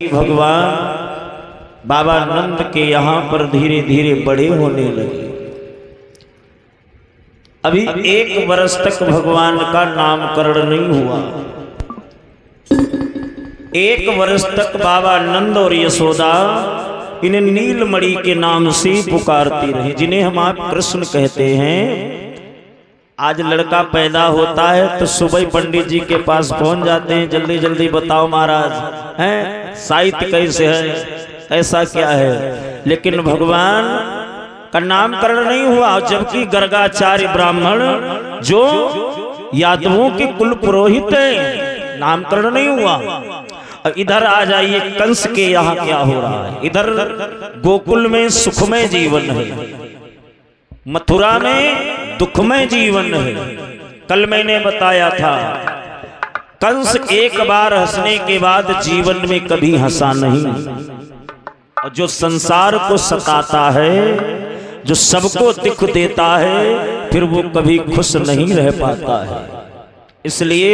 भगवान बाबा नंद के यहाँ पर धीरे धीरे बड़े होने लगे। अभी 1 वर्ष तक भगवान का नामकरण नहीं हुआ। 1 वर्ष तक बाबा नंद और यशोदा इन्हें नीलमणि के नाम से पुकारती रही, जिन्हें हम आप कृष्ण कहते हैं। आज लड़का पैदा होता है तो सुबह पंडित जी के पास पहुंच जाते हैं, जल्दी जल्दी बताओ महाराज, हैं साहित्य कैसे है, ऐसा क्या है। लेकिन भगवान का नामकरण नहीं हुआ, जबकि गर्गाचार्य ब्राह्मण जो यादवों के कुल पुरोहित है, नामकरण नहीं हुआ। अब इधर आ जाइए, कंस के यहाँ क्या हो रहा है। इधर गोकुल में सुखमय जीवन है, मथुरा में दुखमय जीवन है। कल मैंने बताया था, कंस एक बार हंसने के बाद जीवन में कभी हंसा नहीं, और जो संसार को सताता है, जो सबको दुख देता है, फिर वो कभी खुश नहीं रह पाता है। इसलिए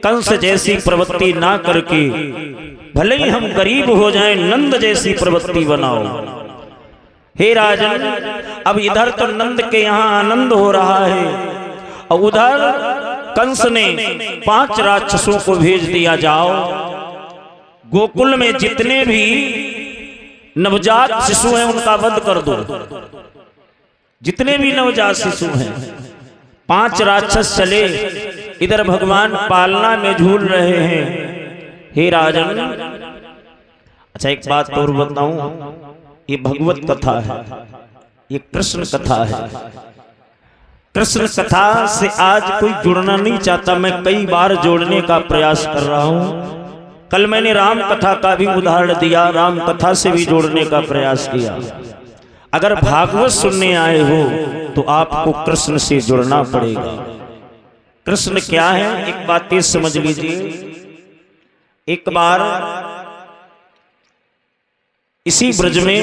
कंस जैसी प्रवृत्ति ना करके, भले ही हम गरीब हो जाएं, नंद जैसी प्रवृत्ति बनाओ। हे राजन, अब इधर तो नंद के यहाँ आनंद हो रहा है, और उधर कंस ने 5 राक्षसों को भेज दिया, जाओ गोकुल में जितने भी नवजात शिशु हैं उनका वध कर दो। जितने भी नवजात शिशु हैं, 5 राक्षस चले, इधर भगवान पालना में झूल रहे हैं। हे राजन, अच्छा एक बात और बताऊं, ये भगवत कथा है, ये कृष्ण कथा है। कृष्ण कथा से आज कोई जुड़ना नहीं चाहता, मैं कई बार जोड़ने का प्रयास कर रहा हूं। कल मैंने राम कथा का भी उदाहरण दिया, राम कथा से भी जोड़ने का प्रयास किया। अगर भागवत सुनने आए हो तो आपको कृष्ण से जुड़ना पड़ेगा। कृष्ण क्या है, एक बात ये समझ लीजिए। एक बार इसी ब्रज में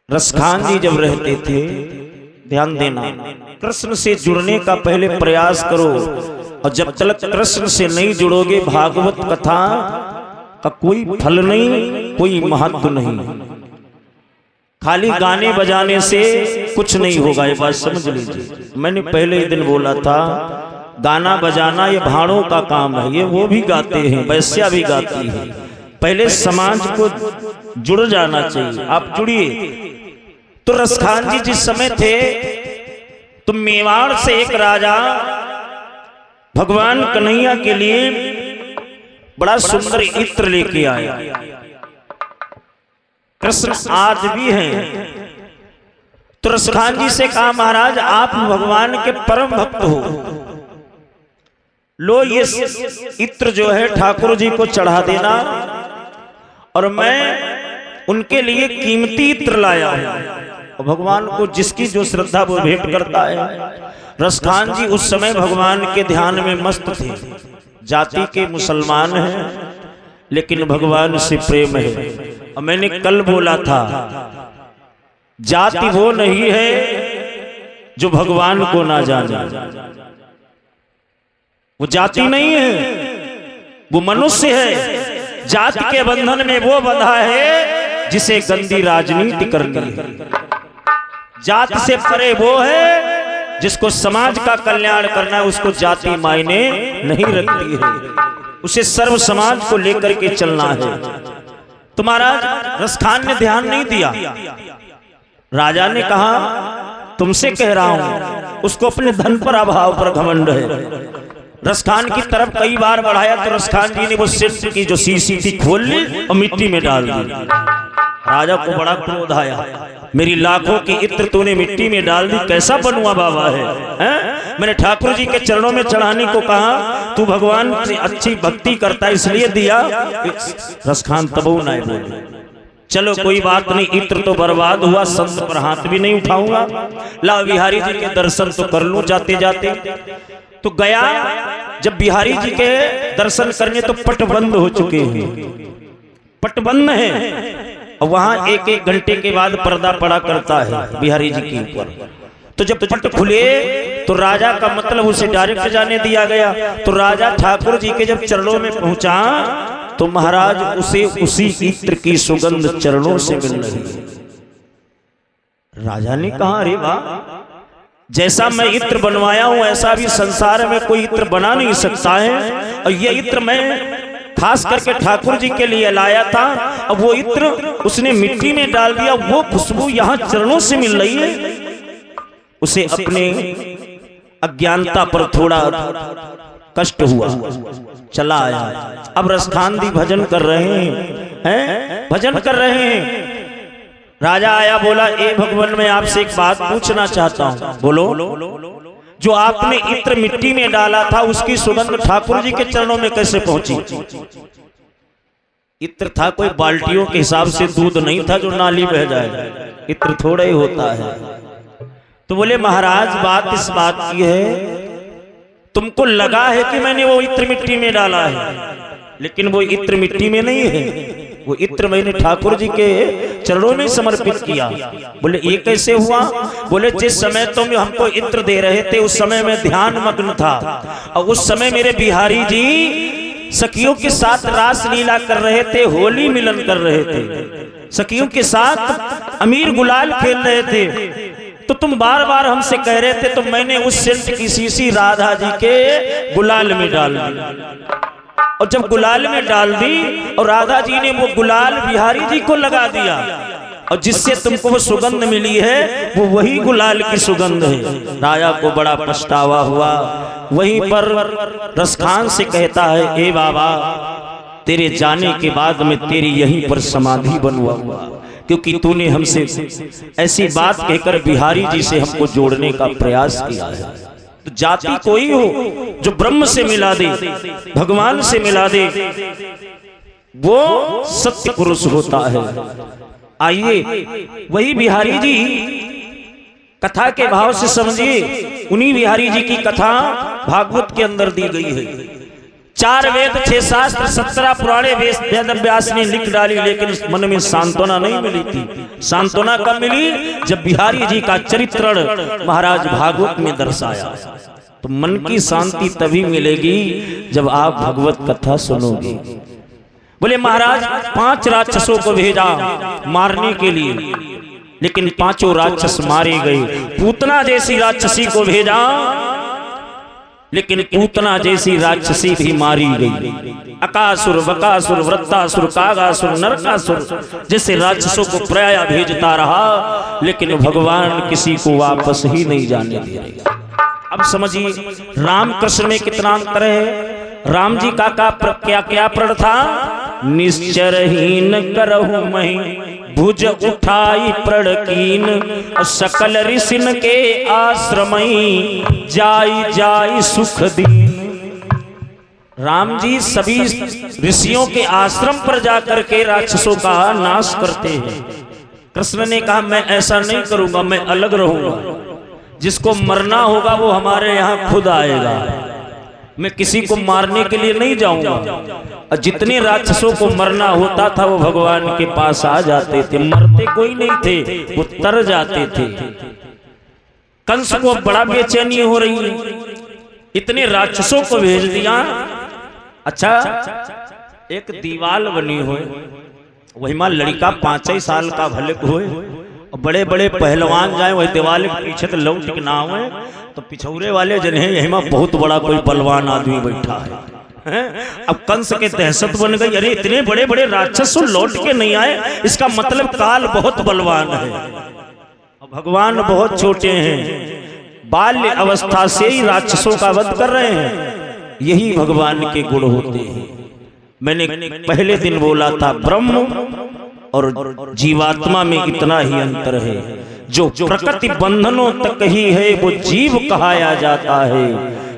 रसखान जी जब रहते थे, ध्यान देना, कृष्ण से जुड़ने का पहले प्रयास करो, और जब तक कृष्ण से नहीं जुड़ोगे, भागवत कथा का कोई फल नहीं, कोई महत्व नहीं। खाली गाने बजाने से कुछ नहीं होगा, ये बात समझ लीजिए। मैंने पहले ही दिन बोला था, गाना बजाना ये भाड़ों का काम है, ये वो भी गाते हैं, वैश्या भी गाती है। पहले समाज को जुड़ जाना चाहिए, आप जुड़िए। तो रसखान जी जिस समय थे, तो मेवाड़ से एक राजा भगवान कन्हैया के लिए बड़ा सुंदर इत्र लेके आया। कृष्ण आज भी हैं। तो रसखान जी से कहा, महाराज आप भगवान के परम भक्त हो, लो ये इत्र जो है ठाकुर जी को चढ़ा देना, और मैं उनके लिए कीमती इत्र लाया हूं। और भगवान को जिसकी जो श्रद्धा वो भेंट करता है। रसखान जी उस समय भगवान के ध्यान में मस्त थे। जाति के मुसलमान हैं, लेकिन भगवान से प्रेम है। और मैंने कल बोला था, जाति वो नहीं है जो भगवान को ना जाने, वो जाति नहीं है, वो मनुष्य है। जाति के बंधन में वो बंधा है जिसे गंदी राजनीति करनी है। जाति से परे वो है जिसको समाज का कल्याण करना है, उसको जाति मायने नहीं रखती है, उसे सर्व समाज को लेकर के चलना है। तो महाराज रसखान ने ध्यान नहीं दिया। राजा ने कहा, तुमसे कह रहा हूं, उसको अपने धन पर अभाव पर घमंड है। रसखान की तरफ कई बार बढ़ाया तो रसखान जी ने वो सिर की जो शीशी थी खोल ली और मिट्टी में डाल दी। राजा को बड़ा क्रोध आया, मेरी लाखों की इत्र तूने मिट्टी में डाल दी, कैसा बनुआ बाबा है, हैं? मैंने ठाकुर जी के चरणों में चढ़ाने को कहा, तू भगवान से अच्छी भक्ति करता है इसलिए दिया। रसखान तबो ना बोले, चलो कोई बात नहीं, इत्र तो बर्बाद हुआ, संत पर हाथ भी नहीं उठाऊंगा, ला बिहारी जी के दर्शन तो कर लूं जाते जाते। तो गया, जब बिहारी जी के दर्शन करने तो पट बंद हो चुके हैं, पट बंद है, और वहां 1-1 घंटे के बाद पर्दा पड़ा करता है बिहारी जी के ऊपर। तो जब पट खुले तो राजा का मतलब उसे डायरेक्ट जाने दिया गया। तो राजा ठाकुर जी के जब चरणों में पहुंचा तो महाराज उसे उसी इत्र की सुगंध चरणों से मिल रही है। राजा ने कहा, अरे वाह, जैसा मैं इत्र बनवाया हूं ऐसा भी संसार में कोई इत्र बना नहीं सकता है। और ये इत्र मैं खास करके ठाकुर जी के लिए लाया था। अब वो इत्र उसने मिट्टी में डाल दिया, वो खुशबू यहाँ चरणों से मिल रही है। उसे अपने अज्ञानता पर थोड़ा कष्ट हुआ, चला आया। अब रसखानदी भजन कर रहे हैं, भजन कर रहे हैं। राजा आया, बोला, ए भगवान, मैं आपसे एक बात पूछना चाहता हूं। बोलो। जो आपने इत्र मिट्टी में डाला था उसकी सुगंध ठाकुर जी के चरणों में कैसे पहुंची? इत्र था कोई बाल्टियों के हिसाब से दूध नहीं था जो नाली बह जाए, इत्र थोड़ा ही होता है। तो बोले, महाराज बात इस बात की है, तुमको लगा है कि मैंने वो इत्र मिट्टी में डाला है, लेकिन वो इत्र मिट्टी में नहीं है, वो इत्र मैंने ठाकुर जी के चरणों में समर्पित किया। बोले, ये कैसे हुआ? बोले, जिस समय तुम हमको इत्र दे रहे थे उस समय मैं ध्यान मग्न था, और उस समय मेरे बिहारी जी सखियों के साथ रास लीला कर रहे थे, होली मिलन कर रहे थे, सखियों के साथ अमीर गुलाल खेल रहे थे। तो तुम बार बार हमसे कह रहे थे, तो मैंने उस सेंट की शीशी राधा जी के गुलाल में डाल दी। और जब गुलाल में डाल दी और राधा जी ने वो गुलाल बिहारी जी को लगा दिया, और जिससे तुमको वो सुगंध मिली है वो वही गुलाल की सुगंध है। राजा को बड़ा पछतावा हुआ। वहीं पर रसखान से कहता है, ए बाबा, तेरे जाने के बाद मैं तेरी यहीं पर समाधि बनवाऊंगा, क्योंकि तूने हमसे ऐसी बात कहकर बिहारी जी से हमको जोड़ने का प्रयास किया है। तो जाति कोई हो जो ब्रह्म से मिला दे, भगवान से मिला दे, वो सत्य पुरुष होता है। आइए वही बिहारी जी कथा के भाव से समझिए। उन्हीं बिहारी जी की कथा भागवत के अंदर दी गई है। 4 वेद 6 शास्त्र 17 पुराणे वेद व्यास ने लिख डाली, लेकिन मन में सांत्वना नहीं मिली थी। सांत्वना कब मिली? जब बिहारी जी का चरित्रण महाराज भागवत में दर्शाया। तो मन की शांति तभी मिलेगी जब आप भगवत कथा सुनोगे। बोले, महाराज 5 राक्षसों को भेजा मारने के लिए, लेकिन 5 राक्षस मारे गए। पूतना जैसी राक्षसी को भेजा, लेकिन पूतना जैसी राक्षसी भी मारी गई। अकासुर, बकासुर, वृत्तासुर, कागासुर, नरकासुर जैसे राक्षसों को प्राय भेजता रहा, लेकिन भगवान किसी को वापस ही नहीं जाने दे रहे। अब समझिए राम कृष्ण में कितना अंतर है। राम जी का क्या प्रण था? निश्चरहीन करहु मही भुज उठाई प्रण कीन, सकल ऋषिन के आश्रमई जाई जाई सुख दीन। राम जी सभी ऋषियों के आश्रम पर जाकर के राक्षसों का नाश करते हैं। कृष्ण ने कहा, मैं ऐसा नहीं करूंगा, मैं अलग रहूंगा। जिसको मरना होगा वो हमारे यहाँ खुद आएगा, मैं किसी को मारने के लिए नहीं जाऊंगा। और जितने राक्षसों को मरना होता था वो भगवान के पास आ जाते थे, मरते कोई नहीं थे, वो तर जाते थे। कंस को बड़ा बेचैनी हो रही है, इतने राक्षसों को भेज दिया। अच्छा, एक दीवाल बनी हो, वही मां लड़का 5 साल का भले होए, बड़े बड़े पहलवान जाए वही दीवाल के पीछे तो लौट के ना हुए, तो पिछौरे वाले जन है यही में बहुत बड़ा कोई बलवान आदमी बैठा है। अब कंस के दहशत बन गई, अरे इतने बड़े बड़े राक्षस लौट के नहीं आए, इसका मतलब काल बहुत बलवान है, भगवान बहुत छोटे हैं, बाल्य अवस्था से ही राक्षसों का वध कर रहे हैं। यही भगवान के गुण होते हैं। मैंने पहले दिन बोला था, ब्रह्म और जीवात्मा में इतना ही अंतर है। जो प्रकृति बंधनों तक ही है वो जीव कहाया जाता है,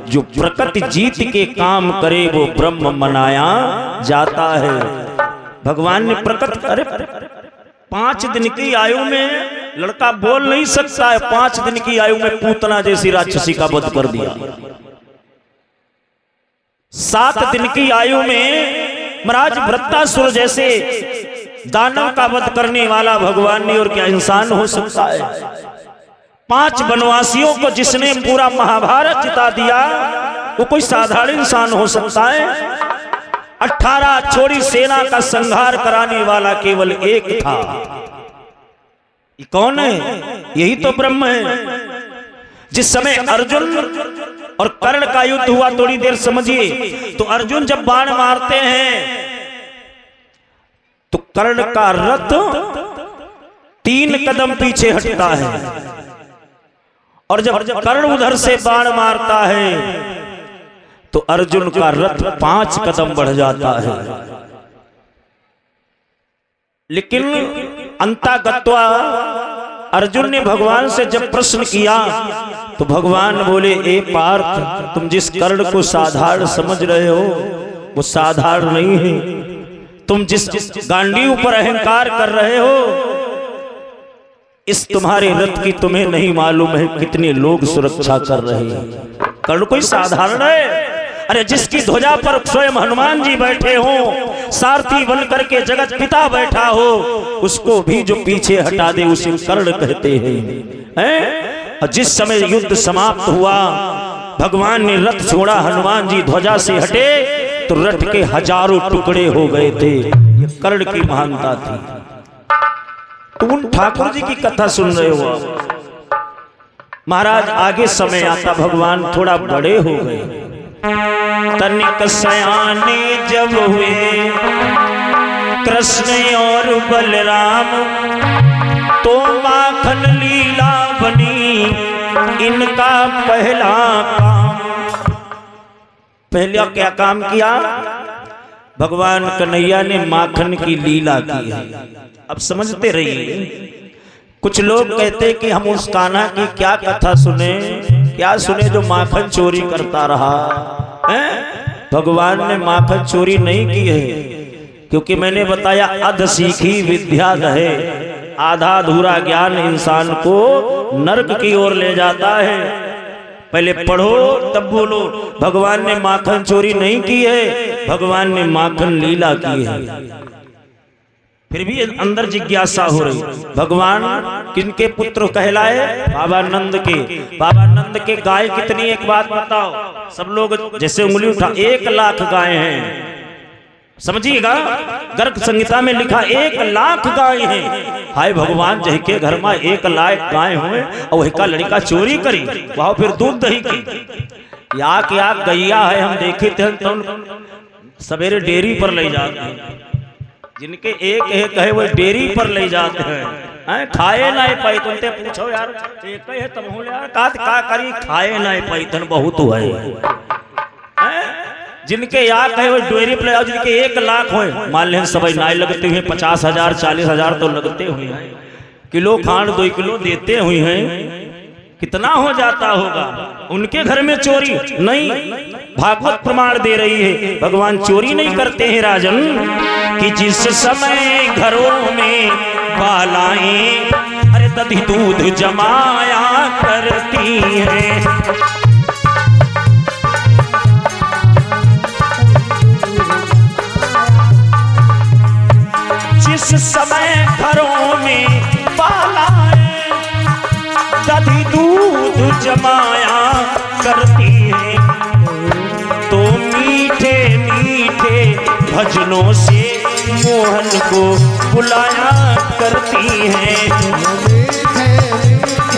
जो प्रकृति जीत के काम करे वो ब्रह्म मनाया जाता है। भगवान ने प्रकृति, अरे 5 दिन की आयु में लड़का बोल नहीं सकता है, 5 दिन की आयु में पूतना जैसी राक्षसी का वध कर दिया। 7 दिन की आयु में महाराज वृत्तासुर जैसे दानव का वध करने वाला भगवान ने, और क्या इंसान हो सकता है। 5 वनवासियों को जिसने पूरा महाभारत जिता दिया, वो कोई साधारण इंसान हो सकता है? 18 छोड़ी सेना का संहार कराने वाला केवल एक था। ये कौन है? यही तो ब्रह्म है। जिस समय अर्जुन और कर्ण का युद्ध हुआ, थोड़ी देर समझिए, तो अर्जुन जब बाण मारते हैं तो कर्ण का रथ 3 कदम पीछे हटता है, और जब कर्ण उधर से बाण मारता है तो अर्जुन का रथ 5 कदम बढ़ जाता है। लेकिन अंतागत्वा अर्जुन ने भगवान से जब प्रश्न किया तो भगवान बोले, ए पार्थ, तुम जिस कर्ण को साधारण समझ रहे हो वो साधारण नहीं है। तुम जिस गांडीव पर अहंकार कर रहे हो, इस तुम्हारे रथ की तुम्हें नहीं मालूम है कितने लोग सुरक्षा कर रहे हैं। कर्ण कोई साधारण है? अरे जिसकी ध्वजा पर स्वयं हनुमान जी बैठे हो, सारथी बन करके जगत पिता बैठा हो, उसको भी जो पीछे हटा दे उसे कर्ण कहते हैं। और जिस समय युद्ध समाप्त हुआ, भगवान ने रथ छोड़ा, हनुमान जी ध्वजा से हटे तो रथ के हजारों टुकड़े हो गए थे। ये कर्ण की महानता थी। तुम ठाकुर जी की कथा सुन रहे हो। महाराज आगे समय आता, भगवान थोड़ा बड़े हो गए। तनिक सयाने जब हुए कृष्ण और बलराम, तो माखन लीला बनी इनका पहला काम। पहला क्या काम किया? भगवान कन्हैया ने माखन की लीला की है। अब समझते रहिए। कुछ लोग कहते कि हम उस कान्हा की क्या कथा सुने, क्या सुने जो माखन चोरी करता रहा है? भगवान ने माखन चोरी नहीं की है, क्योंकि मैंने बताया अध सीखी विद्या है। आधा अधूरा ज्ञान इंसान को नरक की ओर ले जाता है। पहले पढ़ो तब बोलो। भगवान ने माखन चोरी नहीं की है, भगवान ने माखन लीला की है। फिर भी अंदर जिज्ञासा हो रही, भगवान किनके पुत्र कहलाए? बाबा नंद के। बाबा नंद के गाय कितनी, एक बात बताओ। सब लोग जैसे उंगली उठा, 1 लाख गाय हैं। समझिएगा, गर्ग संहिता में लिखा 1 लाख गाय हैं। हाय भगवान, जह के घर में 1 लाख गाय हुए और वही का लड़का चोरी करी, वह फिर दूध दही की। या क्या गैया है, हम देखे थे तो सवेरे डेयरी पर ले जाते हैं। जिनके एक है वो डेयरी पर ले जाते हैं। खाए ना पाई, तुमसे पूछो यार, एक है तब हो यार का करी, खाए ना पाई तन बहुत है। जिनके याद है वो डेयरी पर, जिनके 1 लाख हो, मान लें सब नाई लगते हुए 50,000 40,000 तो लगते हुए हैं। किलो खांड 2 किलो देते हुए हैं, कितना हो जाता होगा। उनके घर में चोरी नहीं, भागवत प्रमाण दे रही है, भगवान चोरी नहीं करते हैं राजन। कि जिस समय घरों में बालाएं, अरे दधी दूध जमाया करती हैं, जिस समय घरों में बालाएं दधी दूध जमाया करती है, तो मीठे मीठे भजनों से मोहन को बुलाया करती हैं। मीठे मीठे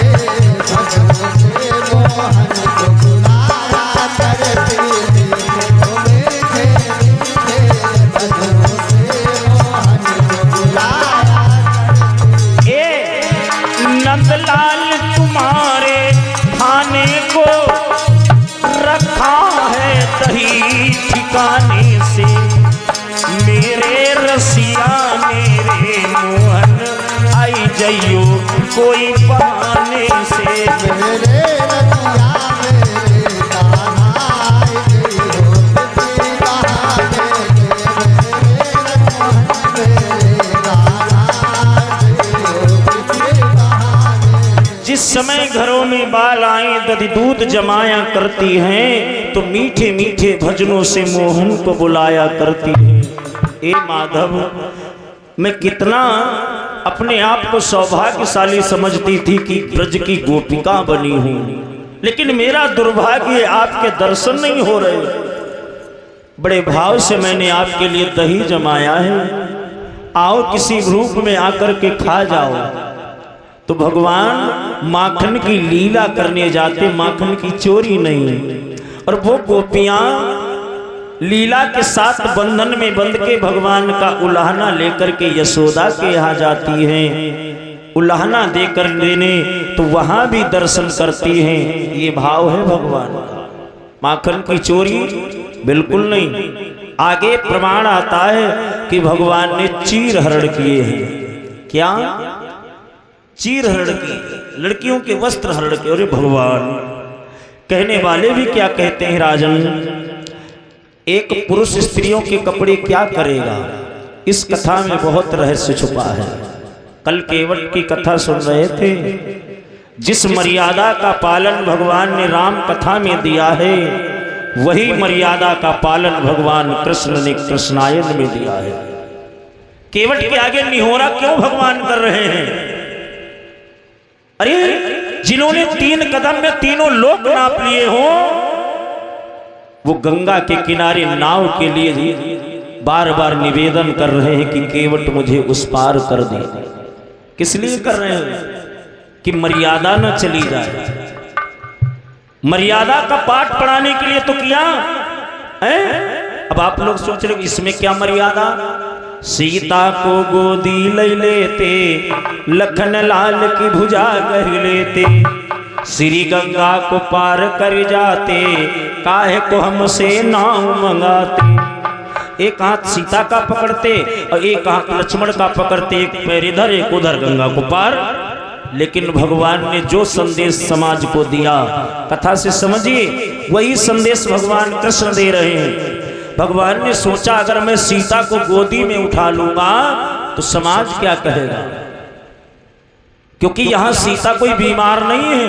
भजनों से मोहन को बुलाया करती हैं। मीठे मीठे भजनों से मोहन को बुलाया करती हैं। नंदलाल तुम्हारे खाने को रखा है दही ठिकाने से, मेरे रसिया मेरे मोहन आई जइयो कोई बहाने से। मेरे रसिया मेरे कान्हा आई जइयो किसी बहाने से। मेरे मोहन मेरे कान्हा आई जइयो किसी बहाने। जिस समय घरों में बाल आए दधी दूध जमाया करती हैं, तो मीठे मीठे भजनों से मोहन को बुलाया करती हैं। ए माधव, मैं कितना अपने आप को सौभाग्यशाली समझती थी कि ब्रज की गोपिका बनी हूं, लेकिन मेरा दुर्भाग्य आपके दर्शन नहीं हो रहे। बड़े भाव से मैंने आपके लिए दही जमाया है, आओ किसी रूप में आकर के खा जाओ। तो भगवान माखन की लीला करने जाते, माखन की चोरी नहीं। और वो गोपियां लीला के साथ बंधन में बंध के भगवान का उलाहना लेकर के यशोदा के यहाँ जाती हैं, उलाहना देकर लेने, तो वहां भी दर्शन करती हैं। ये भाव है भगवान का। माखन की चोरी बिल्कुल नहीं। आगे प्रमाण आता है कि भगवान ने चीर हरण किए हैं। क्या चीर हरण किए? लड़कियों के वस्त्र हरण किए। अरे भगवान! कहने वाले भी क्या कहते हैं राजन, एक पुरुष स्त्रियों के कपड़े क्या करेगा? इस कथा में बहुत रहस्य छुपा है। कल केवट की कथा सुन रहे थे। जिस मर्यादा का पालन भगवान ने राम कथा में दिया है, वही मर्यादा का पालन भगवान कृष्ण ने कृष्णायन में दिया है। केवट के आगे निहोरा क्यों भगवान कर रहे हैं? अरे जिन्होंने 3 कदम में तीनों लोक नाप लिए हो, वो गंगा के किनारे नाव के लिए बार बार निवेदन कर रहे हैं कि केवट मुझे उस पार कर दे। किस लिए कर रहे हैं? कि मर्यादा न चली जाए। मर्यादा का पाठ पढ़ाने के लिए तो किया है। अब आप लोग सोच रहे इसमें क्या मर्यादा? सीता को गोदी ले लेते, लखन लाल की भुजा कर लेते, श्री गंगा को पार कर जाते, काहे को हमसे नाव मंगाते। एक हाथ सीता का पकड़ते और एक हाथ लक्ष्मण का पकड़ते, एक पैर इधर एक उधर, गंगा को पार। लेकिन भगवान ने जो संदेश समाज को दिया, कथा से समझिए, वही संदेश भगवान कृष्ण दे रहे हैं। भगवान ने सोचा अगर मैं सीता को गोदी में उठा लूंगा तो समाज क्या कहेगा? क्योंकि यहां सीता कोई बीमार नहीं है।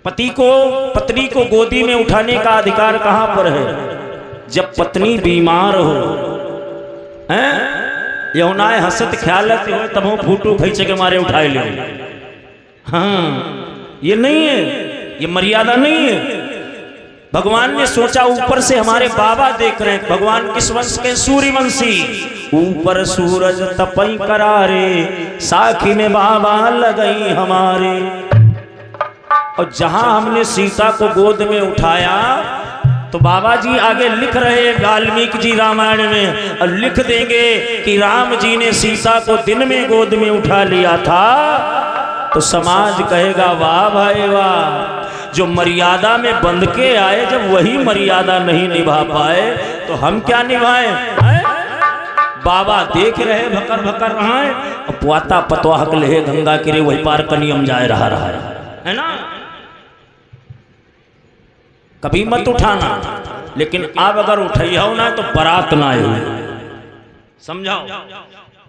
पति को पत्नी को गोदी में उठाने का अधिकार कहां पर है? जब पत्नी बीमार हो। हैं यौनाए हसत ख्यालत हो तब हम फूटू खींचे के मारे उठाए ले। हाँ, ये नहीं है, ये मर्यादा नहीं है। भगवान ने सोचा ऊपर से हमारे बाबा देख रहे हैं। भगवान किस वंश के? सूर्यवंशी। ऊपर सूरज तपई करारे, साखी में बाबा लगई हमारे। और जहां हमने सीता को गोद में उठाया तो बाबा जी आगे लिख रहे वाल्मीकि जी रामायण में, और लिख देंगे कि राम जी ने सीता को दिन में गोद में उठा लिया था। तो समाज कहेगा वाह भाई वाह, जो मर्यादा में बंध के आए, जब वही मर्यादा नहीं निभा पाए तो हम क्या निभाएं? बाबा देख रहे भकर भकर रहा है, और पुआता पतवा हक ले गंगा के रे वही पार कनियम जाए रहा है ना। कभी मत उठाना, लेकिन अब अगर उठाइयो ना तो बारात ना आए। समझाओ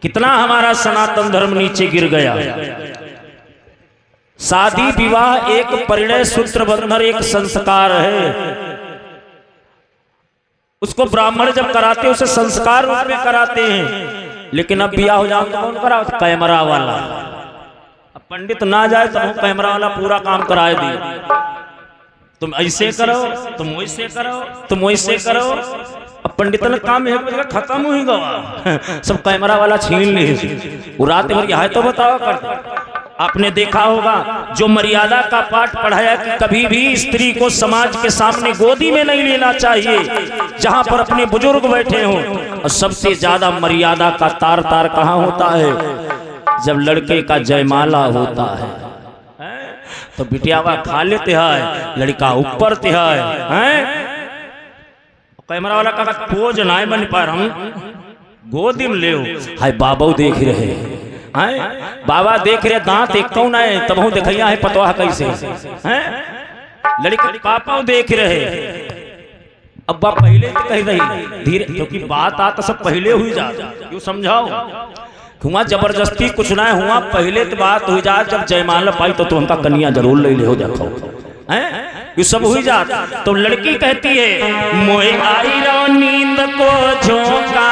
कितना हमारा सनातन धर्म नीचे गिर गया। शादी विवाह एक परिणय सूत्र बंधन एक संस्कार है। उसको ब्राह्मण जब कराते उसे संस्कार रूप में कराते हैं। लेकिन अब ब्याह हो जाओ तो कौन कराओ? कैमरा वाला। अब पंडित ना जाए तो कैमरा वाला पूरा काम कराए दिए। तुम ऐसे करो, तुम वैसे करो, तुम वैसे करो। अब पंडित ने काम है खत्म हो ही गया। सब कैमरा वाला छीन ले। वो रात भर यह तो बताओ कर। आपने देखा होगा जो मर्यादा का पाठ पढ़ाया कि कभी भी स्त्री को समाज के सामने गोदी में नहीं लेना चाहिए, जहां पर अपने बुजुर्ग बैठे हों। और सबसे ज्यादा मर्यादा का तार तार कहाँ होता है? जब लड़के का जयमाला होता है तो बिटियावा खा लेते हैं, लड़का ऊपर ते है। कैमरा वाला का पोज ना बन पा हम गोदी में ले। हाय बाबा देख रहे हैं, बाबा देख रहे दांत एक कौन है तब हूं देखिया है पतवा कैसे हैं। लड़का पापा देख रहे। अब बाप पहले कह रही धीरे, क्योंकि बात आता सब पहले हुई जा। क्यों समझाओ? हुआ जबरदस्ती कुछ ना हुआ, पहले तो बात हुई जा। जब जयमाला पाई तो हमका कन्या जरूर ले हो देखो हैं, ये सब हुई जात। तो लड़की कहती है मोए आई रो नींद को झोंका,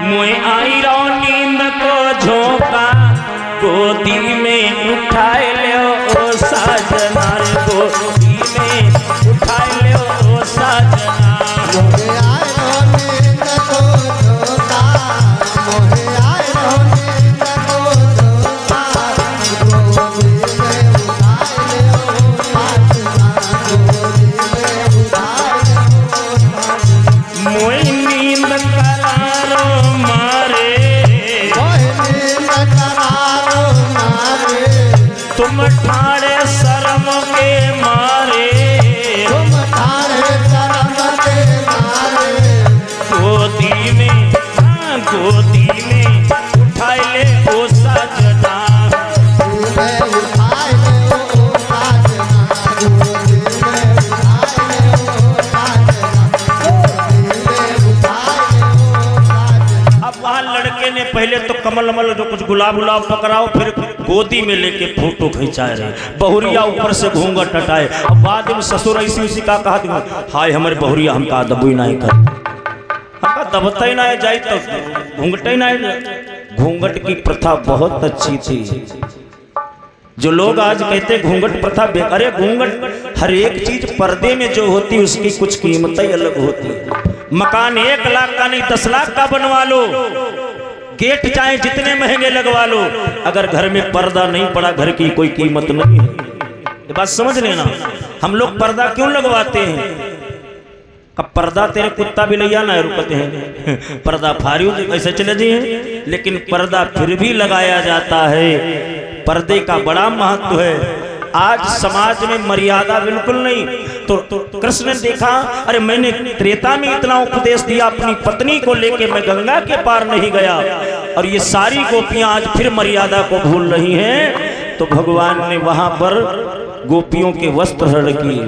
मोए आई रो नींद को गोदी में उठाए ले ओ साजना रे गोदी में उठाए ले ओ साजना मोहे आए रोने को जोता मोहे आए रोने को जोता गोदी में उठाए ले ओ साजना गोदी में उठाए ले ओ साजना मोई नींद करारो मारे तुम ठाड़े शर्म के मारे तुम ठाड़े शर्म के मारे गोदी में गोदी में उठाए ले ओ सजना में उठाए ले ओ साजना गोदी में उठाए ले ओ साजना गोदी में उठाए ले ओ साजना। अब वहाँ लड़के ने पहले तो कमल मल जो कुछ गुलाब गुलाब पकड़ाओ, फिर गोदी में लेके फोटो खिंचाए रहे, बहुरिया ऊपर से घूंघट हटाए। अब बाद में ससुर ऐसी उसी का कहा दिखा, हाय हमारे बहुरिया हमका दबुई नहीं कर, हमका दबता ही ना जाए तो घूंघट ही ना। घूंघट की प्रथा बहुत अच्छी थी। जो लोग आज कहते घूंघट प्रथा बेकार है, घूंघट हर एक चीज पर्दे में जो होती उसकी कुछ कीमतें अलग होती। मकान 1 लाख का नहीं 10 लाख का बनवा लो, गेट चाहे जितने महंगे लगवा लो, अगर घर में पर्दा नहीं पड़ा घर की कोई कीमत नहीं है। ये बात समझ लेना। हम लोग पर्दा क्यों लगवाते हैं? अब पर्दा तेरे कुत्ता भी लिया ना रुकते हैं, पर्दा फारियो ऐसे चले जाइए, लेकिन पर्दा फिर भी लगाया जाता है। पर्दे का बड़ा महत्व है। आज समाज में मर्यादा बिल्कुल नहीं। तो कृष्ण ने देखा, अरे मैंने त्रेता में इतना उपदेश दिया अपनी पत्नी को लेके, मैं गंगा के पार नहीं गया, और ये सारी गोपियां आज फिर मर्यादा को भूल रही हैं। तो भगवान ने वहां पर गोपियों के वस्त्र हरण किए।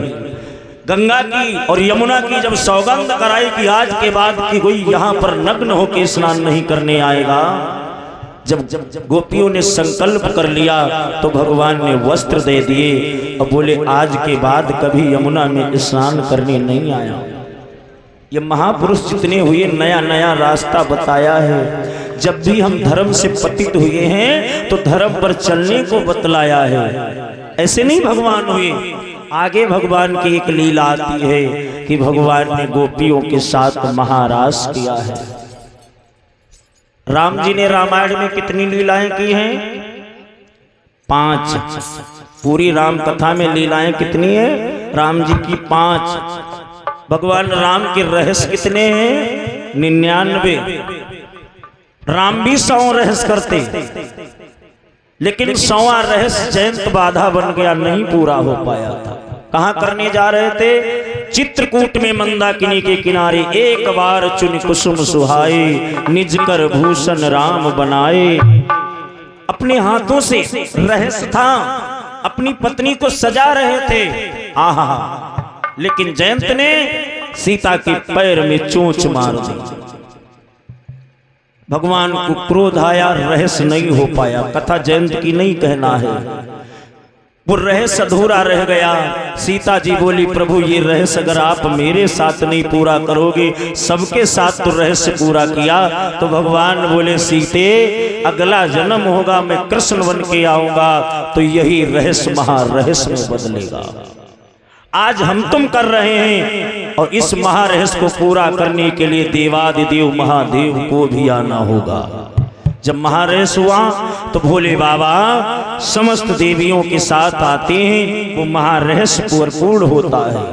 गंगा की और यमुना की जब सौगंध कराई कि आज के बाद की कोई यहाँ पर नग्न होकर स्नान नहीं करने आएगा, जब गोपियों ने संकल्प कर लिया तो भगवान ने वस्त्र दे दिए और बोले आज के बाद कभी यमुना में स्नान करने नहीं आया। ये महापुरुष जितने हुए नया नया रास्ता बताया है। जब भी हम धर्म से पतित हुए हैं तो धर्म पर चलने को बतलाया है। ऐसे नहीं भगवान हुए। आगे भगवान की एक लीला आती है कि भगवान ने गोपियों के साथ महारास किया है। राम जी ने रामायण में कितनी लीलाएं की हैं? 5। पूरी राम कथा में लीलाएं कितनी है? राम जी की 5। भगवान राम के रहस्य कितने हैं? 99। राम भी 100 रहस्य करते, लेकिन 100वां रहस्य जयंत बाधा बन गया, नहीं पूरा हो पाया था। कहां करने जा रहे थे? चित्रकूट में मंदाकिनी के किनारे एक बार चुन कुसुम सुहाए, निज कर भूषण राम बनाए। अपने हाथों से रहस्य था, अपनी पत्नी को सजा रहे थे। आहा, लेकिन जयंत ने सीता के पैर में चोंच मार दी। भगवान को क्रोध आया, रहस्य नहीं हो पाया। कथा जयंत की नहीं कहना है, वो रहस्य अधूरा रह गया। सीता जी बोली, प्रभु ये रहस्य अगर आप मेरे साथ नहीं पूरा करोगे, सबके साथ तो रहस्य पूरा किया। तो भगवान बोले, सीते अगला जन्म होगा मैं कृष्ण बन के आऊंगा तो यही रहस्य महारहस्य में बदलेगा। आज हम तुम कर रहे हैं और इस महारहस्य को पूरा करने के लिए देवादिदेव महादेव को भी आना होगा। जब महारहस्य हुआ तो भोले बाबा समस्त देवियों के साथ आते हैं, वो महारहस्य पूर्ण होता है।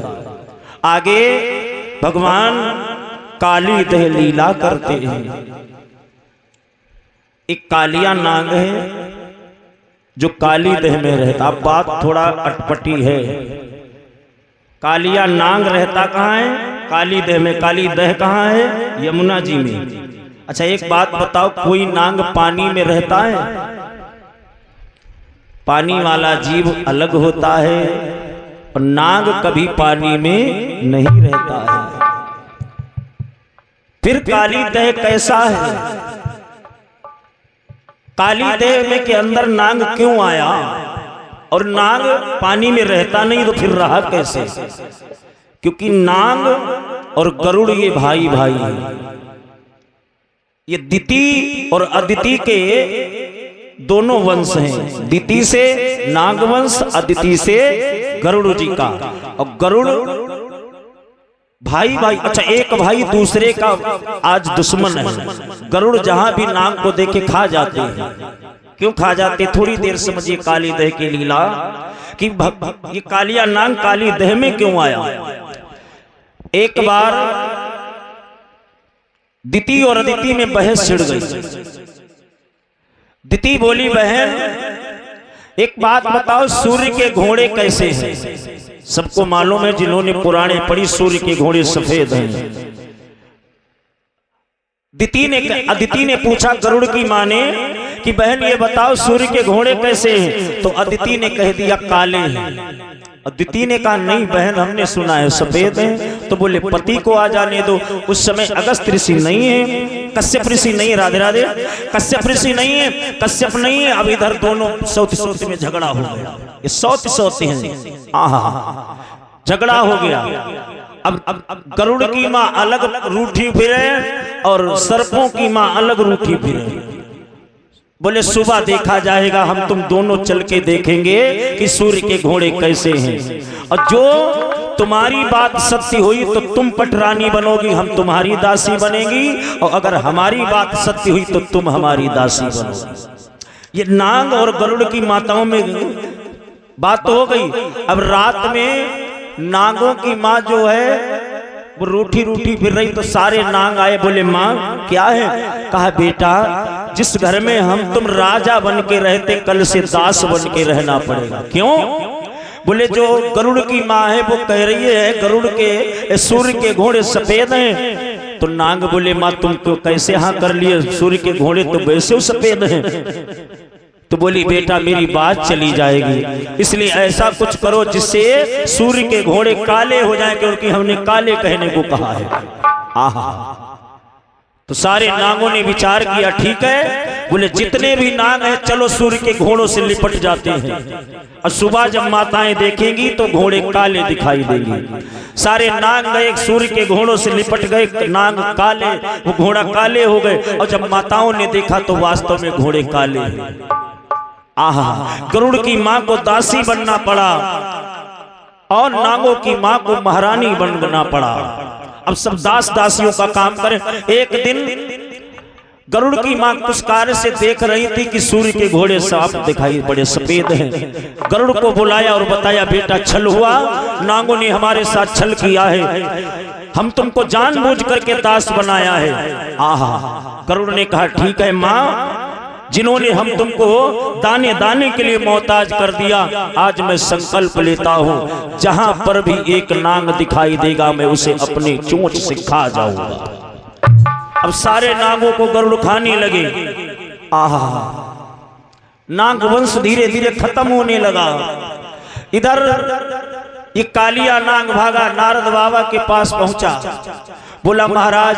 आगे भगवान काली दह लीला करते हैं। एक कालिया नाग है जो काली दह में रहता। अब बात थोड़ा अटपटी है। कालिया नाग रहता कहाँ है? काली दह में। काली दह कहाँ है? यमुना जी में। अच्छा एक बात बताओ, कोई नाग पानी में रहता है? पानी वाला जीव अलग होता है और नाग कभी पानी में नहीं रहता है। फिर काली दह कैसा है? काली दह में के अंदर नाग क्यों आया? और नाग पानी में रहता नहीं तो फिर रहा कैसे? क्योंकि नाग और गरुड़ ये भाई भाई हैं। ये दिति और अदिति के दोनों वंश हैं, दिति से नागवंश, अदिति से गरुड़ जी का। और गरुड़ भाई भाई, अच्छा एक भाई दूसरे का आज दुश्मन है। गरुड़ जहां भी नाग को देखे खा जाते हैं। क्यों खा जाते? थोड़ी देर समझिए काली दह की लीला कि ये कालिया नाग काली दह में क्यों आया। एक बार दिति और अदिति में बहस छिड़ गई। दिति बोली, बहन एक बात बताओ, सूर्य के घोड़े कैसे हैं? सबको मालूम है, जिन्होंने पुराणे पढ़ी, सूर्य के घोड़े सफेद हैं। अदिति ने पूछा गरुड़ की मां ने कि बहन ये बताओ सूर्य के घोड़े कैसे हैं? तो अदिति ने कह दिया काले हैं। अदिति ने कहा नहीं बहन, हमने सुना है सफेद हैं। तो बोले पति को आ जाने दो। उस समय अगस्त ऋषि नहीं है, कश्यप ऋषि नहीं है, राधे राधे, कश्यप ऋषि नहीं है, कश्यप नहीं है। अब इधर दोनों सौती में झगड़ा हो गया। ये सौती हैं, झगड़ा हो गया। अब गरुड़ की माँ अलग रूठी फिरे और सर्पों की माँ अलग रूठी फिरे। बोले सुबह देखा जाएगा, हम तुम दोनों चल के देखेंगे कि सूर्य के घोड़े कैसे हैं। और जो तुम्हारी बात सत्य हुई तो तुम पटरानी बनोगी, हम तुम्हारी दासी बनेंगी। और अगर हमारी बात सत्य हुई तो तुम हमारी दासी बनोगी। ये नाग और गरुड़ की माताओं में बात तो हो गई। अब रात में नागों की माँ जो है वो रूठी फिर रही, तो सारे नाग आए। बोले माँ क्या है? कहा बेटा, जिस घर में हम तुम राजा बन के रहते, कल से दास बन के रहना पड़ेगा। क्यों? बोले जो गरुड़ की माँ है वो कह रही है गरुड़ के सूर्य के घोड़े सफेद हैं। तो नाग बोले माँ तुम तो कैसे हाँ कर लिए, सूर्य के घोड़े तो वैसे सफेद हैं। तो बोली बेटा मेरी बात चली जाएगी, इसलिए ऐसा कुछ करो जिससे सूर्य के घोड़े काले हो जाएं, क्योंकि हमने काले कहने को कहा है। आहा, तो सारे नागों ने विचार किया, ठीक है। बोले जितने भी नाग हैं चलो सूर्य के घोड़ों से लिपट जाते हैं। और सुबह जब माताएं देखेंगी तो घोड़े काले दिखाई देंगे। सारे नाग गए, सूर्य के घोड़ों से लिपट गए, नाग काले, वो घोड़ा काले हो गए। और जब माताओं ने देखा तो वास्तव में घोड़े काले हैं। आहा, गरुड़ की मां को दासी बनना पड़ा और नागों की मां को महारानी बनना पड़ा। अब सब दास दासियों का काम करें। एक दिन गरुड़ की मां कुछ कार्य से देख रही थी कि सूर्य के घोड़े साफ दिखाई बड़े सफेद हैं। गरुड़ को बुलाया और बताया बेटा छल हुआ, नागों ने हमारे साथ छल किया है, हम तुमको जानबूझ करके दास बनाया है। आहा, गरुड़ ने कहा ठीक है मां, जिन्होंने हम तुमको दाने दाने के लिए मोहताज कर दिया, आज मैं संकल्प लेता हूं जहां पर भी एक नाग दिखाई देगा मैं उसे अपनी चोंच से खा जाऊंगा। अब सारे नागों को गरुड़ खाने लगे। आहा, नाग वंश धीरे धीरे खत्म होने लगा। इधर ये कालिया नाग भागा, नारद बाबा के पास पहुंचा, बोला महाराज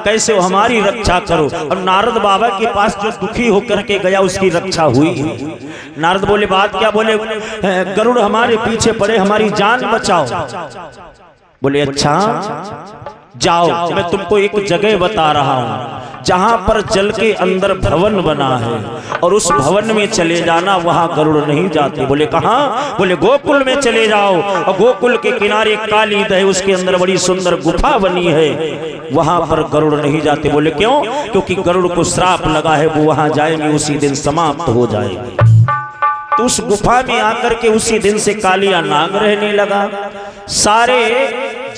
कैसे हो, हमारी रक्षा करो। और नारद बाबा के पास जो दुखी होकर के गया उसकी रक्षा हुई। नारद बोले बात क्या? बोले गरुड़ हमारे पीछे पड़े, हमारी जान बचाओ। बोले अच्छा जाओ, मैं तुमको एक जगह बता रहा हूं जहां पर जल के अंदर भवन बना है और उस भवन में चले जाना, वहां गरुड़ नहीं जाते। बोले कहां? बोले गोकुल में चले जाओ और गोकुल के किनारे काली दह, उसके अंदर बड़ी सुंदर गुफा बनी है, वहां पर गरुड़ नहीं जाते। बोले क्यों? क्योंकि गरुड़ को श्राप लगा है, वो वहां जाएंगे उसी दिन समाप्त हो जाएंगे। तो उस गुफा में आकर के उसी दिन से कालिया नाग रहने लगा। सारे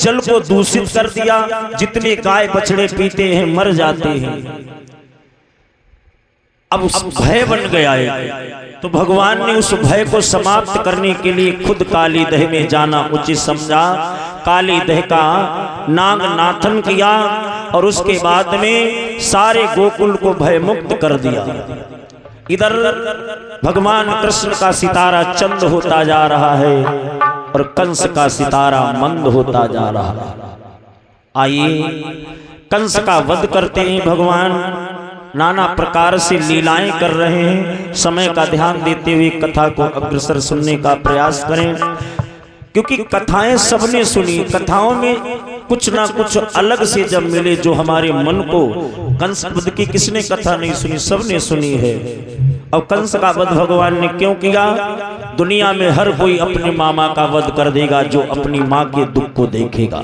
जल को दूषित कर दिया, जितने गाय बछड़े पीते हैं मर जाते हैं। अब उस भय बन गया है, तो भगवान ने उस भय को समाप्त करने के लिए खुद काली दह में जाना उचित समझा। काली दह का नाग नाथन किया और उसके बाद में सारे गोकुल को भय मुक्त कर दिया। इधर भगवान कृष्ण का सितारा चंद होता जा रहा है और कंस का सितारा मंद होता जा रहा है। आइए कंस का वध करते हैं भगवान, नाना प्रकार से लीलाएं कर रहे हैं। समय का ध्यान देते हुए कथा को अग्रसर सुनने का प्रयास करें, क्योंकि कथाएं सबने सुनी, कथाओं में कुछ ना कुछ अलग से जब मिले जो हमारे मन को, कंस वध की किसने कथा नहीं सुनी, सबने सुनी है। और कंस का वध भगवान ने क्यों किया? दुनिया में हर कोई अपने मामा का वध कर देगा जो अपनी माँ के दुख को देखेगा।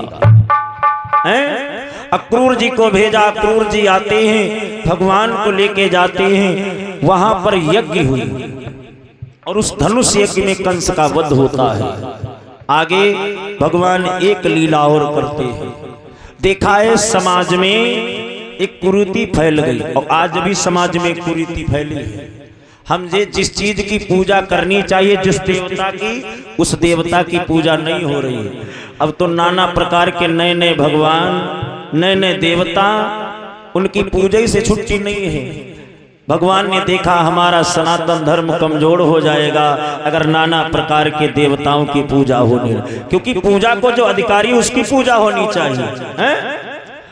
अक्रूर जी को भेजा, अक्रूर जी आते हैं, भगवान को लेके जाते हैं, वहां पर यज्ञ हुई और उस धनुष यज्ञ में कंस का वध होता है। आगे भगवान एक लीला और करते हैं। देखा है समाज में एक कुरीति फैल गई और आज भी समाज में कुरीति फैली है। हम जिस चीज की पूजा करनी चाहिए, जिस देवता की, उस देवता की पूजा नहीं हो रही है। अब तो नाना प्रकार के नए नए भगवान, नए नए देवता, उनकी पूजा ही से छुट्टी नहीं है। भगवान ने देखा हमारा सनातन धर्म कमजोर हो जाएगा अगर नाना प्रकार के देवताओं की पूजा होने, क्योंकि पूजा को जो अधिकारी उसकी पूजा होनी चाहिए, हैं?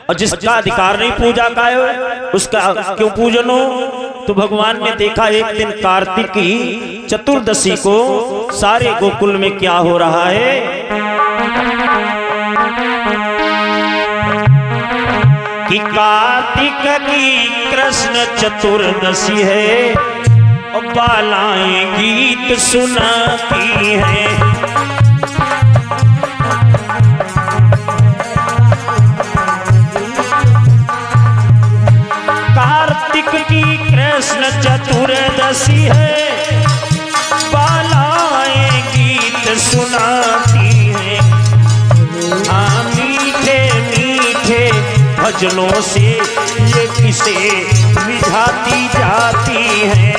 और जिसका अधिकार नहीं पूजा का है उसका क्यों पूजन हो? तो भगवान ने देखा एक दिन कार्तिक की चतुर्दशी को सारे गोकुल में क्या हो रहा है, कि कार्तिक की कृष्ण चतुर्दशी है और बालाएं गीत सुनाती हैं। कार्तिक की कृष्ण चतुर्दशी है, बालाएं गीत सुनाती हैं। हाँ, मीठे मीठे भजनों से ये किसे रिझाती जाती हैं।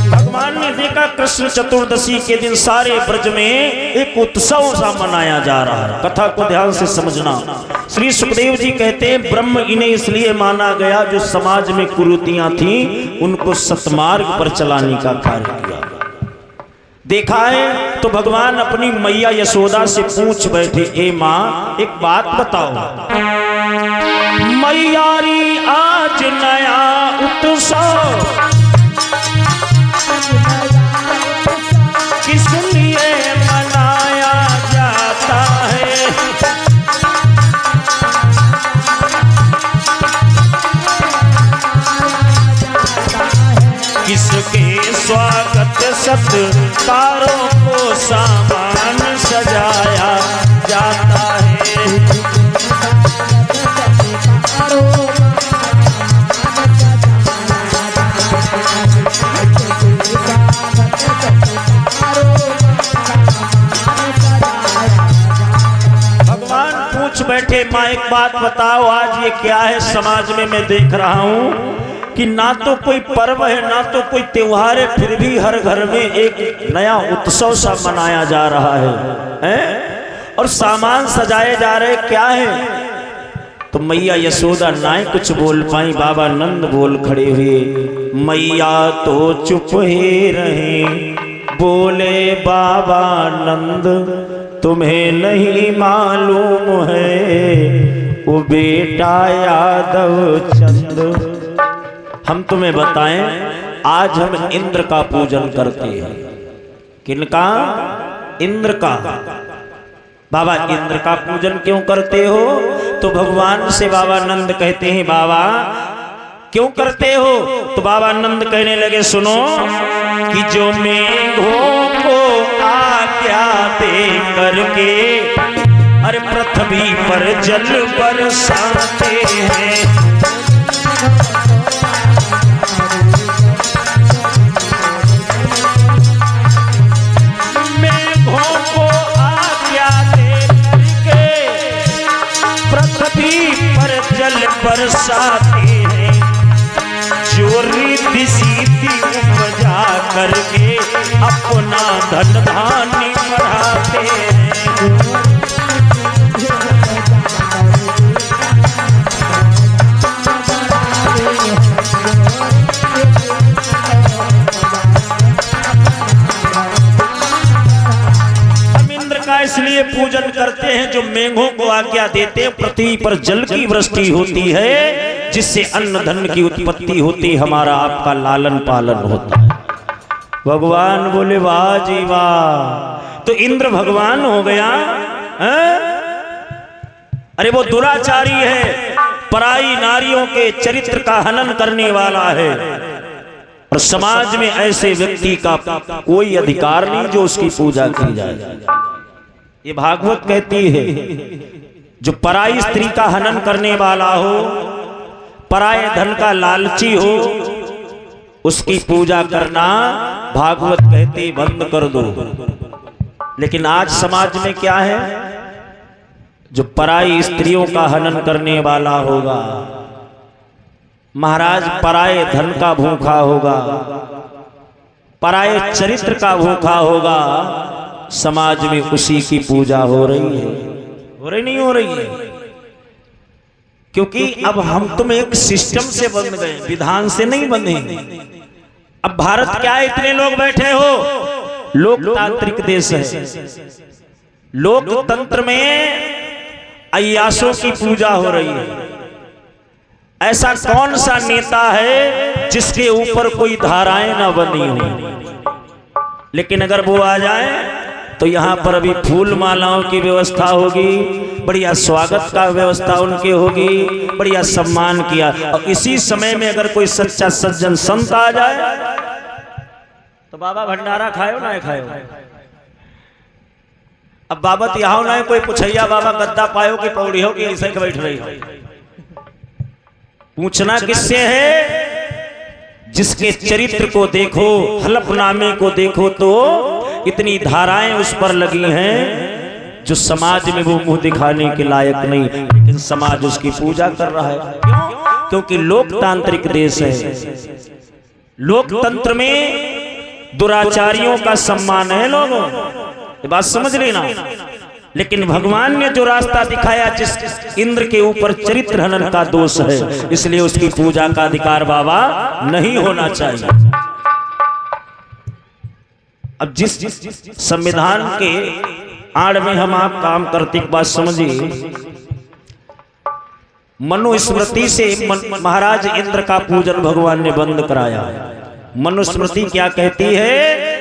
भगवान ने देखा कृष्ण चतुर्दशी के दिन सारे ब्रज में एक उत्सव सा मनाया जा रहा है। कथा को ध्यान से समझना। श्री सुखदेव जी कहते हैं ब्रह्म इन्हें इसलिए माना गया जो समाज में कुरीतियां थी उनको सतमार्ग पर चलाने का कार्य किया। देखा है तो भगवान अपनी मैया यशोदा से पूछ बैठे, ए माँ एक बात बताओ, मैयारी आज नया उत्सव किस लिए मनाया जाता है? किसके स्वागत सत्कारों को सामान सजाया जाता है? भगवान पूछ बैठे, माँ एक बात बताओ, आज ये क्या है समाज में मैं देख रहा हूँ कि ना तो कोई पर्व है ना तो कोई त्योहार है, फिर भी हर घर में एक नया उत्सव सा मनाया जा रहा है? और सामान सजाए जा रहे, क्या है? तो मैया यशोदा ना कुछ बोल पाई, बाबा नंद बोल खड़े हुए, मैया तो चुप ही रहे, बोले बाबा नंद तुम्हें नहीं मालूम है वो बेटा यादव चंद। हम तुम्हें बताएं, आज हम इंद्र का पूजन करते हैं। किनका? इंद्र का। बाबा इंद्र का पूजन क्यों करते हो? तो भगवान से बाबा नंद कहते हैं, बाबा क्यों करते हो? तो बाबा नंद कहने लगे, सुनो कि जो मेघों को आज्ञा दे करके अरे पृथ्वी पर जल बरसाते हैं, बरसाते हैं, जो रीति सीधी उपजा करके अपना धन धान्य बढ़ाते हैं। इसलिए पूजन करते हैं जो मेघों को आज्ञा देते हैं, पृथ्वी पर जल की वृष्टि होती है जिससे अन्न धन की उत्पत्ति होती, हमारा आपका लालन पालन होता है। भगवान बोले वाह जी वाह, तो इंद्र भगवान हो गया है? अरे वो दुराचारी है, पराई नारियों के चरित्र का हनन करने वाला है, और समाज में ऐसे व्यक्ति का कोई अधिकार नहीं जो उसकी पूजा की जाए। ये भागवत कहती है, जो पराई स्त्री का हनन करने वाला हो, पराये धन का लालची हो, उसकी पूजा करना भागवत कहती बंद कर दो। लेकिन आज समाज में क्या है, जो पराई स्त्रियों का हनन करने वाला होगा, महाराज पराये धन का भूखा होगा, पराये चरित्र का भूखा होगा, समाज में उसी की पूजा हो रही है। हो रही नहीं हो रही है? क्योंकि अब हम तुम एक सिस्टम से बंध गए, विधान से नहीं बंधे। अब भारत क्या है, इतने लोग बैठे हो, लोकतांत्रिक देश है, लोकतंत्र में अय्यासों की पूजा हो रही है। ऐसा कौन सा नेता है जिसके ऊपर कोई धाराएं ना बनी हो? लेकिन अगर वो आ जाए तो यहाँ पर अभी फूल मालाओं की व्यवस्था होगी, बढ़िया स्वागत का व्यवस्था उनके होगी, बढ़िया सम्मान किया। और इसी समय में अगर कोई सच्चा सज्जन संत आ जाए तो बाबा भंडारा खायो ना खायो। अब बाबत यहाँ ना कोई पूछैया बाबा गद्दा पायो कि पौड़ी हो कि ऐसे बैठ रही हो। पूछना किससे है? जिसके चरित्र को देखो, हलफनामे को देखो तो इतनी धाराएं उस पर लगी हैं जो समाज में वो मुंह दिखाने के लायक नहीं, लेकिन समाज उसकी पूजा कर रहा है। क्यों? क्योंकि लोकतांत्रिक देश है, लोकतंत्र में दुराचारियों का सम्मान है। लोगों ये बात समझ लेना। लेकिन भगवान ने जो रास्ता दिखाया, जिस इंद्र के ऊपर चरित्र हनन का दोष है, इसलिए उसकी पूजा का अधिकार बाबा नहीं होना चाहिए। अब जिस संविधान के आड़ में हम आप काम करते, एक बात समझिए, मनुस्मृति से महाराज इंद्र का पूजन भगवान ने बंद कराया। मनुस्मृति क्या कहती है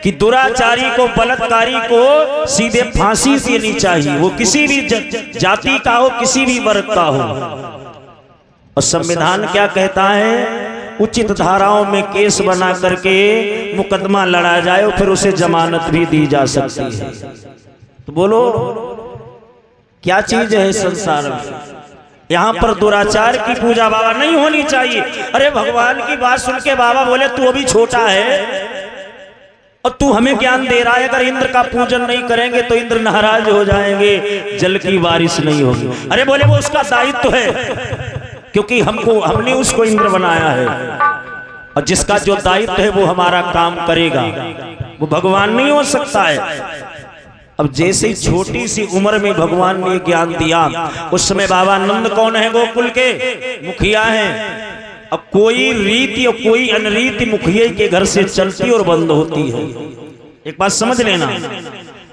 कि दुराचारी को, बलात्कारी को सीधे फांसी देनी चाहिए, वो किसी भी जाति का हो, किसी भी वर्ग का हो। और संविधान क्या कहता है? उचित धाराओं में केस बना करके मुकदमा लड़ा जाए और फिर उसे जमानत भी दी जा सकती है। तो बोलो क्या चीज है संसार में? यहाँ पर दुराचार की पूजा बाबा नहीं होनी चाहिए। अरे भगवान की बात सुन के बाबा बोले तू अभी छोटा है और तू हमें ज्ञान दे रहा है, अगर इंद्र का पूजन नहीं करेंगे तो इंद्र नाराज हो जाएंगे, जल की बारिश नहीं होगी। अरे बोले वो उसका दायित्व है, क्योंकि हमने उसको इंद्र बनाया है, और जिसका जो दायित्व है वो हमारा काम करेगा, वो भगवान नहीं हो सकता है। अब जैसे छोटी सी उम्र में भगवान ने ज्ञान दिया, उस समय बाबा नंद कौन है? गोकुल के मुखिया हैं। अब कोई रीति और कोई अनरीति मुखिया के घर से चलती और बंद होती है। एक बात समझ लेना,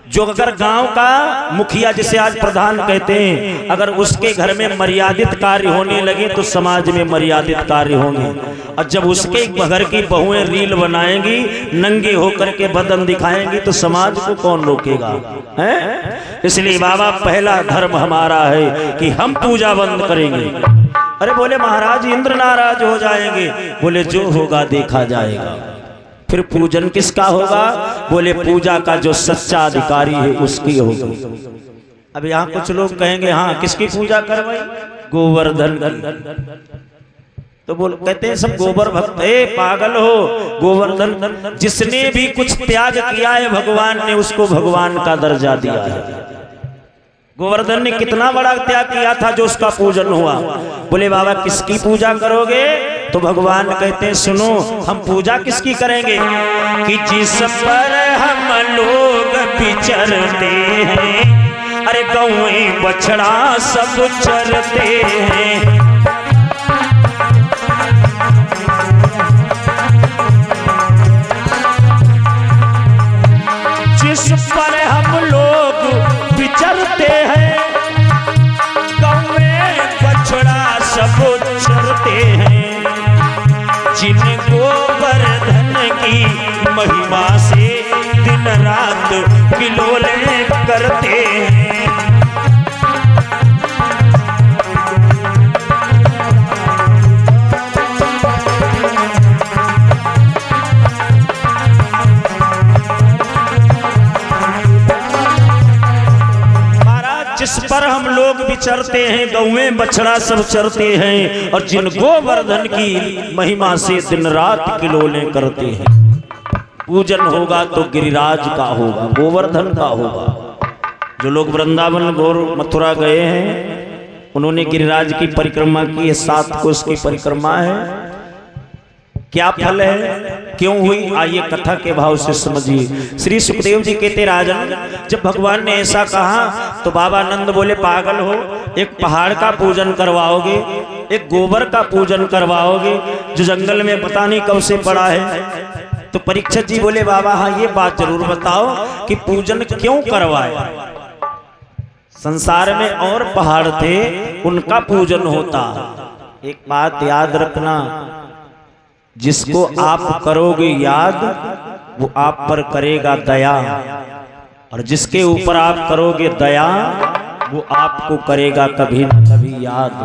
जो अगर गांव का मुखिया, जिसे आज प्रधान कहते हैं, अगर उसके घर में मर्यादित कार्य होने लगे तो समाज में मर्यादित कार्य होंगे। और जब उसके घर की बहुएं रील बनाएंगी, नंगे होकर के बदन दिखाएंगी, तो समाज को कौन रोकेगा? हैं? इसलिए बाबा पहला धर्म हमारा है कि हम पूजा बंद करेंगे। अरे बोले महाराज इंद्र नाराज हो जाएंगे। बोले जो होगा देखा जाएगा। फिर पूजन किसका होगा? बोले पूजा का जो सच्चा अधिकारी है उसकी होगी। अब यहाँ कुछ लोग कहेंगे हाँ किसकी पूजा करवाई? गोवर्धन की। तो बोल कहते हैं सब गोबर भक्त है, पागल हो। गोवर्धन जिसने भी कुछ त्याग किया है भगवान ने उसको भगवान का दर्जा दिया है। गोवर्धन ने कितना बड़ा त्याग किया था जो उसका पूजन हुआ। बोले बाबा किसकी पूजा करोगे? तो भगवान कहते हैं सुनो, हम पूजा किसकी करेंगे? कि जिस पर हम लोग विचरते हैं, अरे गौएं बछड़ा सब चरते हैं। जिस पर हम लोग विचरते हैं, गौएं बछड़ा सब चरते हैं। जिन गोवर्धन की महिमा से दिन रात किलोले करते हैं। जिस पर हम लोग विचरते हैं, गौएं बछड़ा सब चरते हैं, और जिन गोवर्धन की महिमा से दिन रात किलोलें करते हैं। पूजन होगा तो गिरिराज का होगा, गोवर्धन का होगा। जो लोग वृंदावन गौर मथुरा गए हैं, उन्होंने गिरिराज की परिक्रमा की है, 7 कोस की परिक्रमा है। क्या फल है, क्यों हुई, आइए कथा के भाव से समझिए। श्री सुखदेव जी कहते, राजन जब भगवान ने ऐसा कहा तो बाबा नंद बोले, पागल हो, एक पहाड़ का पूजन करवाओगे, एक गोबर का पूजन करवाओगे जो जंगल में पता नहीं कब से पड़ा है। तो परीक्षित जी बोले, बाबा हाँ ये बात जरूर बताओ कि पूजन क्यों करवाए। संसार में और पहाड़ थे, उनका पूजन होता। एक बात याद रखना, जिसको आप करोगे याद वो आप पर करेगा दया, और जिसके ऊपर आप करोगे दया वो आपको करेगा कभी न कभी याद।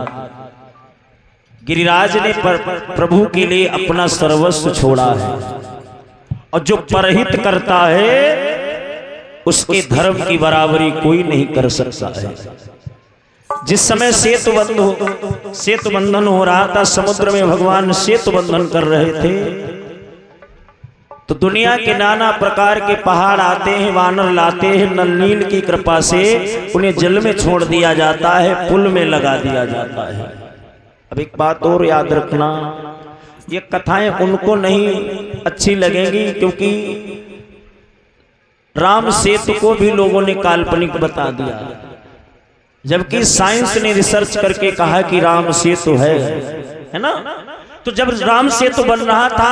गिरिराज ने प्रभु के लिए अपना सर्वस्व छोड़ा है, और जो परहित करता है उसके धर्म की बराबरी कोई नहीं कर सकता है। जिस समय सेतु बंधन हो रहा था, समुद्र में भगवान सेतु बंधन कर रहे थे, तो दुनिया के नाना प्रकार के पहाड़ आते हैं, वानर लाते हैं, नल नील की कृपा से उन्हें जल में छोड़ दिया जाता है, पुल में लगा दिया जाता है। अब एक बात और याद रखना, ये कथाएं उनको नहीं अच्छी लगेंगी, क्योंकि राम सेतु को भी लोगों ने काल्पनिक बता दिया, जबकि साइंस ने रिसर्च करके कहा कि राम सेतु है ना। तो जब राम सेतु बन रहा था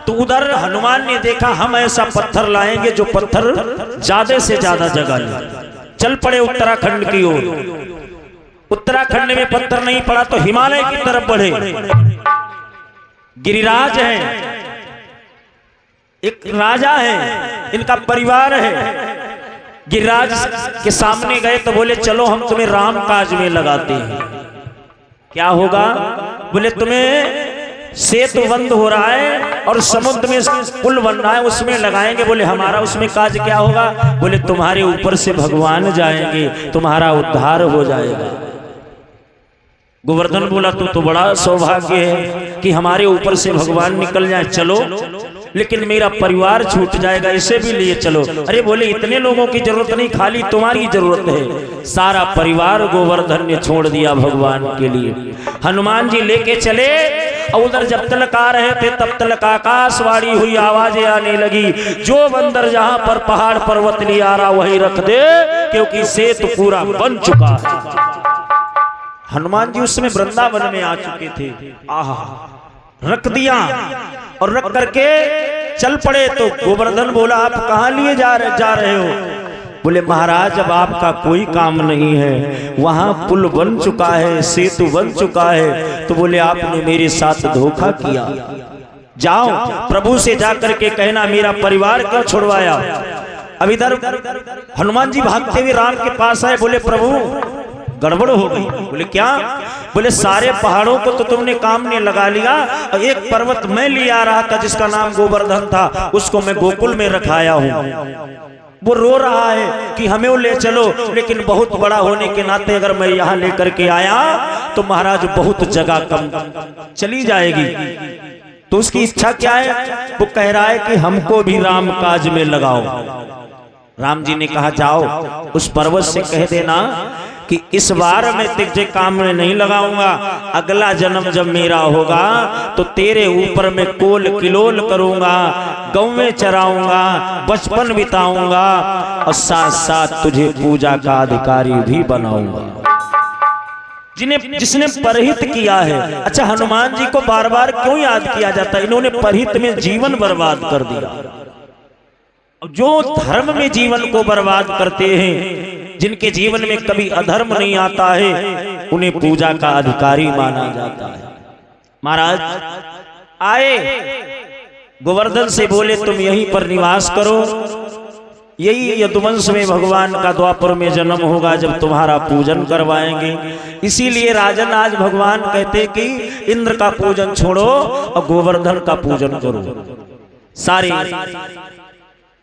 तो उधर हनुमान ने देखा, हम ऐसा पत्थर लाएंगे जो पत्थर ज्यादा से ज्यादा जगह ले। चल पड़े उत्तराखंड की ओर। उत्तराखंड में पत्थर नहीं पड़ा तो हिमालय की तरफ बढ़े। गिरिराज है, एक राजा है, इनका परिवार है। गिरिराज के सामने गए तो बोले, चलो हम तुम्हें राम काज में लगाते हैं। क्या होगा, बोले तुम्हें सेतु बंद हो रहा है और समुद्र में पुल बन रहा है, उसमें लगाएंगे। बोले हमारा उसमें काज क्या होगा, बोले तुम्हारे ऊपर से भगवान जाएंगे, तुम्हारा उद्धार हो जाएगा। गोवर्धन बोला, तो बड़ा सौभाग्य है कि हमारे ऊपर से भगवान निकल जाए, चलो, लेकिन मेरा परिवार छूट जाएगा, इसे भी लिए चलो। अरे बोले इतने लोगों की जरूरत नहीं, खाली तुम्हारी जरूरत है। सारा परिवार गोवर्धन ने छोड़ दिया भगवान के लिए। हनुमान जी लेके चले, और उधर जब तलक आ रहे थे तब तलक आकाशवाणी हुई, आवाजें आने लगी, जो बंदर जहां पर पहाड़ पर्वत नहीं आ रहा वही रख दे, क्योंकि सेतु पूरा बन चुका है। हनुमान जी उस समय वृंदावन में आ चुके थे। आहा, रख दिया और रख करके चल पड़े। तो गोवर्धन बोला, आप कहां लिए जा रहे हो? बोले महाराज अब आपका कोई काम नहीं है, वहां पुल बन चुका है, सेतु बन चुका है। तो बोले आपने मेरे साथ धोखा किया, जाओ प्रभु से जाकर के कहना मेरा परिवार क्यों छुड़वाया। अब इधर हनुमान जी भागते हुए राम के पास आए, बोले प्रभु गड़बड़ हो गई। बोले क्या? बोले सारे पहाड़ों को तो तुमने काम में लगा लिया, और एक पर्वत मैं ले आ रहा था जिसका नाम गोवर्धन था, उसको मैं गोकुल में रखाया हूँ। वो रो रहा है कि हमें वो ले चलो, लेकिन बहुत बड़ा होने के नाते अगर मैं यहाँ लेकर के आया तो महाराज बहुत जगह कम चली जाएगी। तो उसकी इच्छा क्या है? वो कह रहा है कि हमको भी राम काज में लगाओ। राम जी ने कहा जाओ उस पर्वत से कह देना कि इस बार मैं तुझे काम में नहीं लगाऊंगा, अगला जन्म जब मेरा होगा तो तेरे ऊपर मैं कोल किलोल करूंगा, गौवें चराऊंगा, बचपन बिताऊंगा, और साथ साथ तुझे पूजा का अधिकारी भी बनाऊंगा। जिसने परहित किया है। अच्छा, हनुमान जी को बार बार क्यों याद किया जाता है? इन्होंने परहित में जीवन बर्बाद कर दिया। जो धर्म में जीवन को बर्बाद करते हैं, जिनके जीवन में कभी अधर्म नहीं आता है, उन्हें पूजा का अधिकारी माना जाता है। महाराज आए, गोवर्धन से बोले तुम यहीं पर निवास करो, यही यदुवंश में भगवान का द्वापर में जन्म होगा जब तुम्हारा पूजन करवाएंगे। इसीलिए राजन आज भगवान कहते कि इंद्र का पूजन छोड़ो और गोवर्धन का पूजन करो। सारे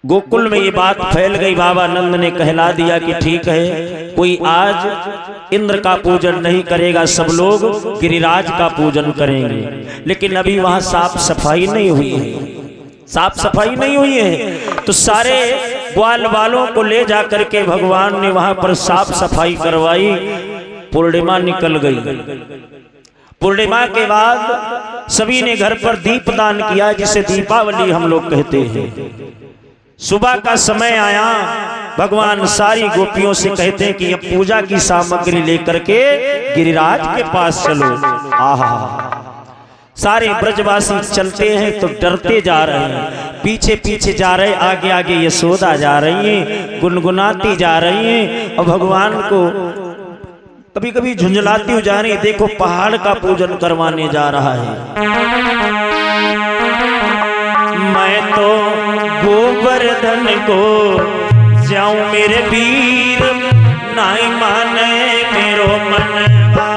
गोकुल में ये बात फैल गई। बाबा नंद ने कहला दिया कि ठीक है, कोई आज इंद्र का पूजन नहीं करेगा, सब लोग गिरिराज का पूजन करेंगे। लेकिन अभी वहां साफ सफाई नहीं हुई है, साफ सफाई नहीं हुई है। तो सारे ग्वाल वालों को ले जा करके भगवान ने वहां पर साफ सफाई करवाई। पूर्णिमा निकल गई। पूर्णिमा के बाद सभी ने घर पर दीपदान किया, जिसे दीपावली हम लोग कहते हैं। सुबह का समय आया, भगवान सारी गोपियों से कहते हैं कि अब पूजा की सामग्री लेकर के गिरिराज के पास चलो। आहा, सारे ब्रजवासी चलते हैं तो डरते जा रहे हैं, पीछे पीछे जा रहे, आगे आगे यशोदा जा रही हैं, गुनगुनाती जा रही हैं और भगवान को कभी कभी झुंझलाती हो जा रही। देखो पहाड़ का पूजन करवाने जा रहा है। मैं तो गोवर्धन को जाऊं मेरे वीर, नाई माने मेरो मनवा।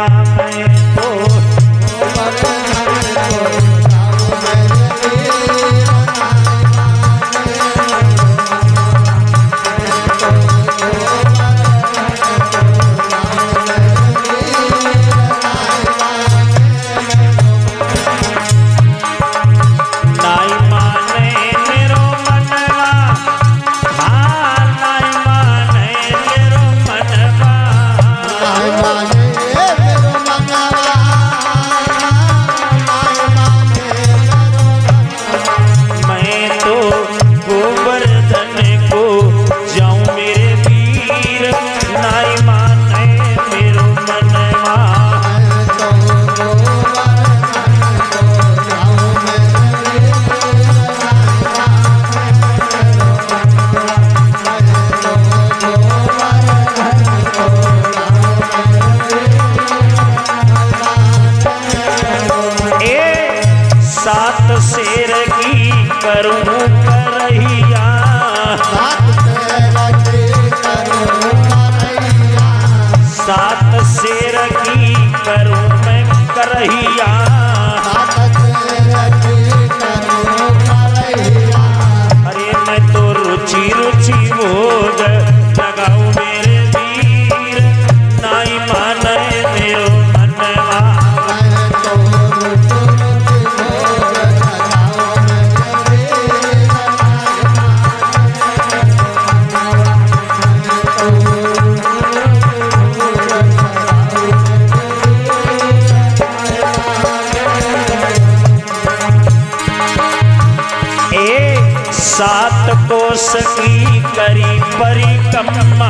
सात कोस की करी परिक्रमा,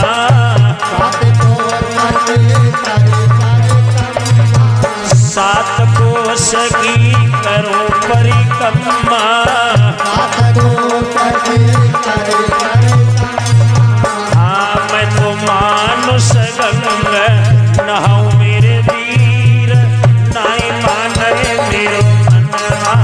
सात कोस की करो परिक्रमा। हाँ मैं तो मानुष गंगा नहाऊं मेरे वीर, नाई माने मेरो मनवा।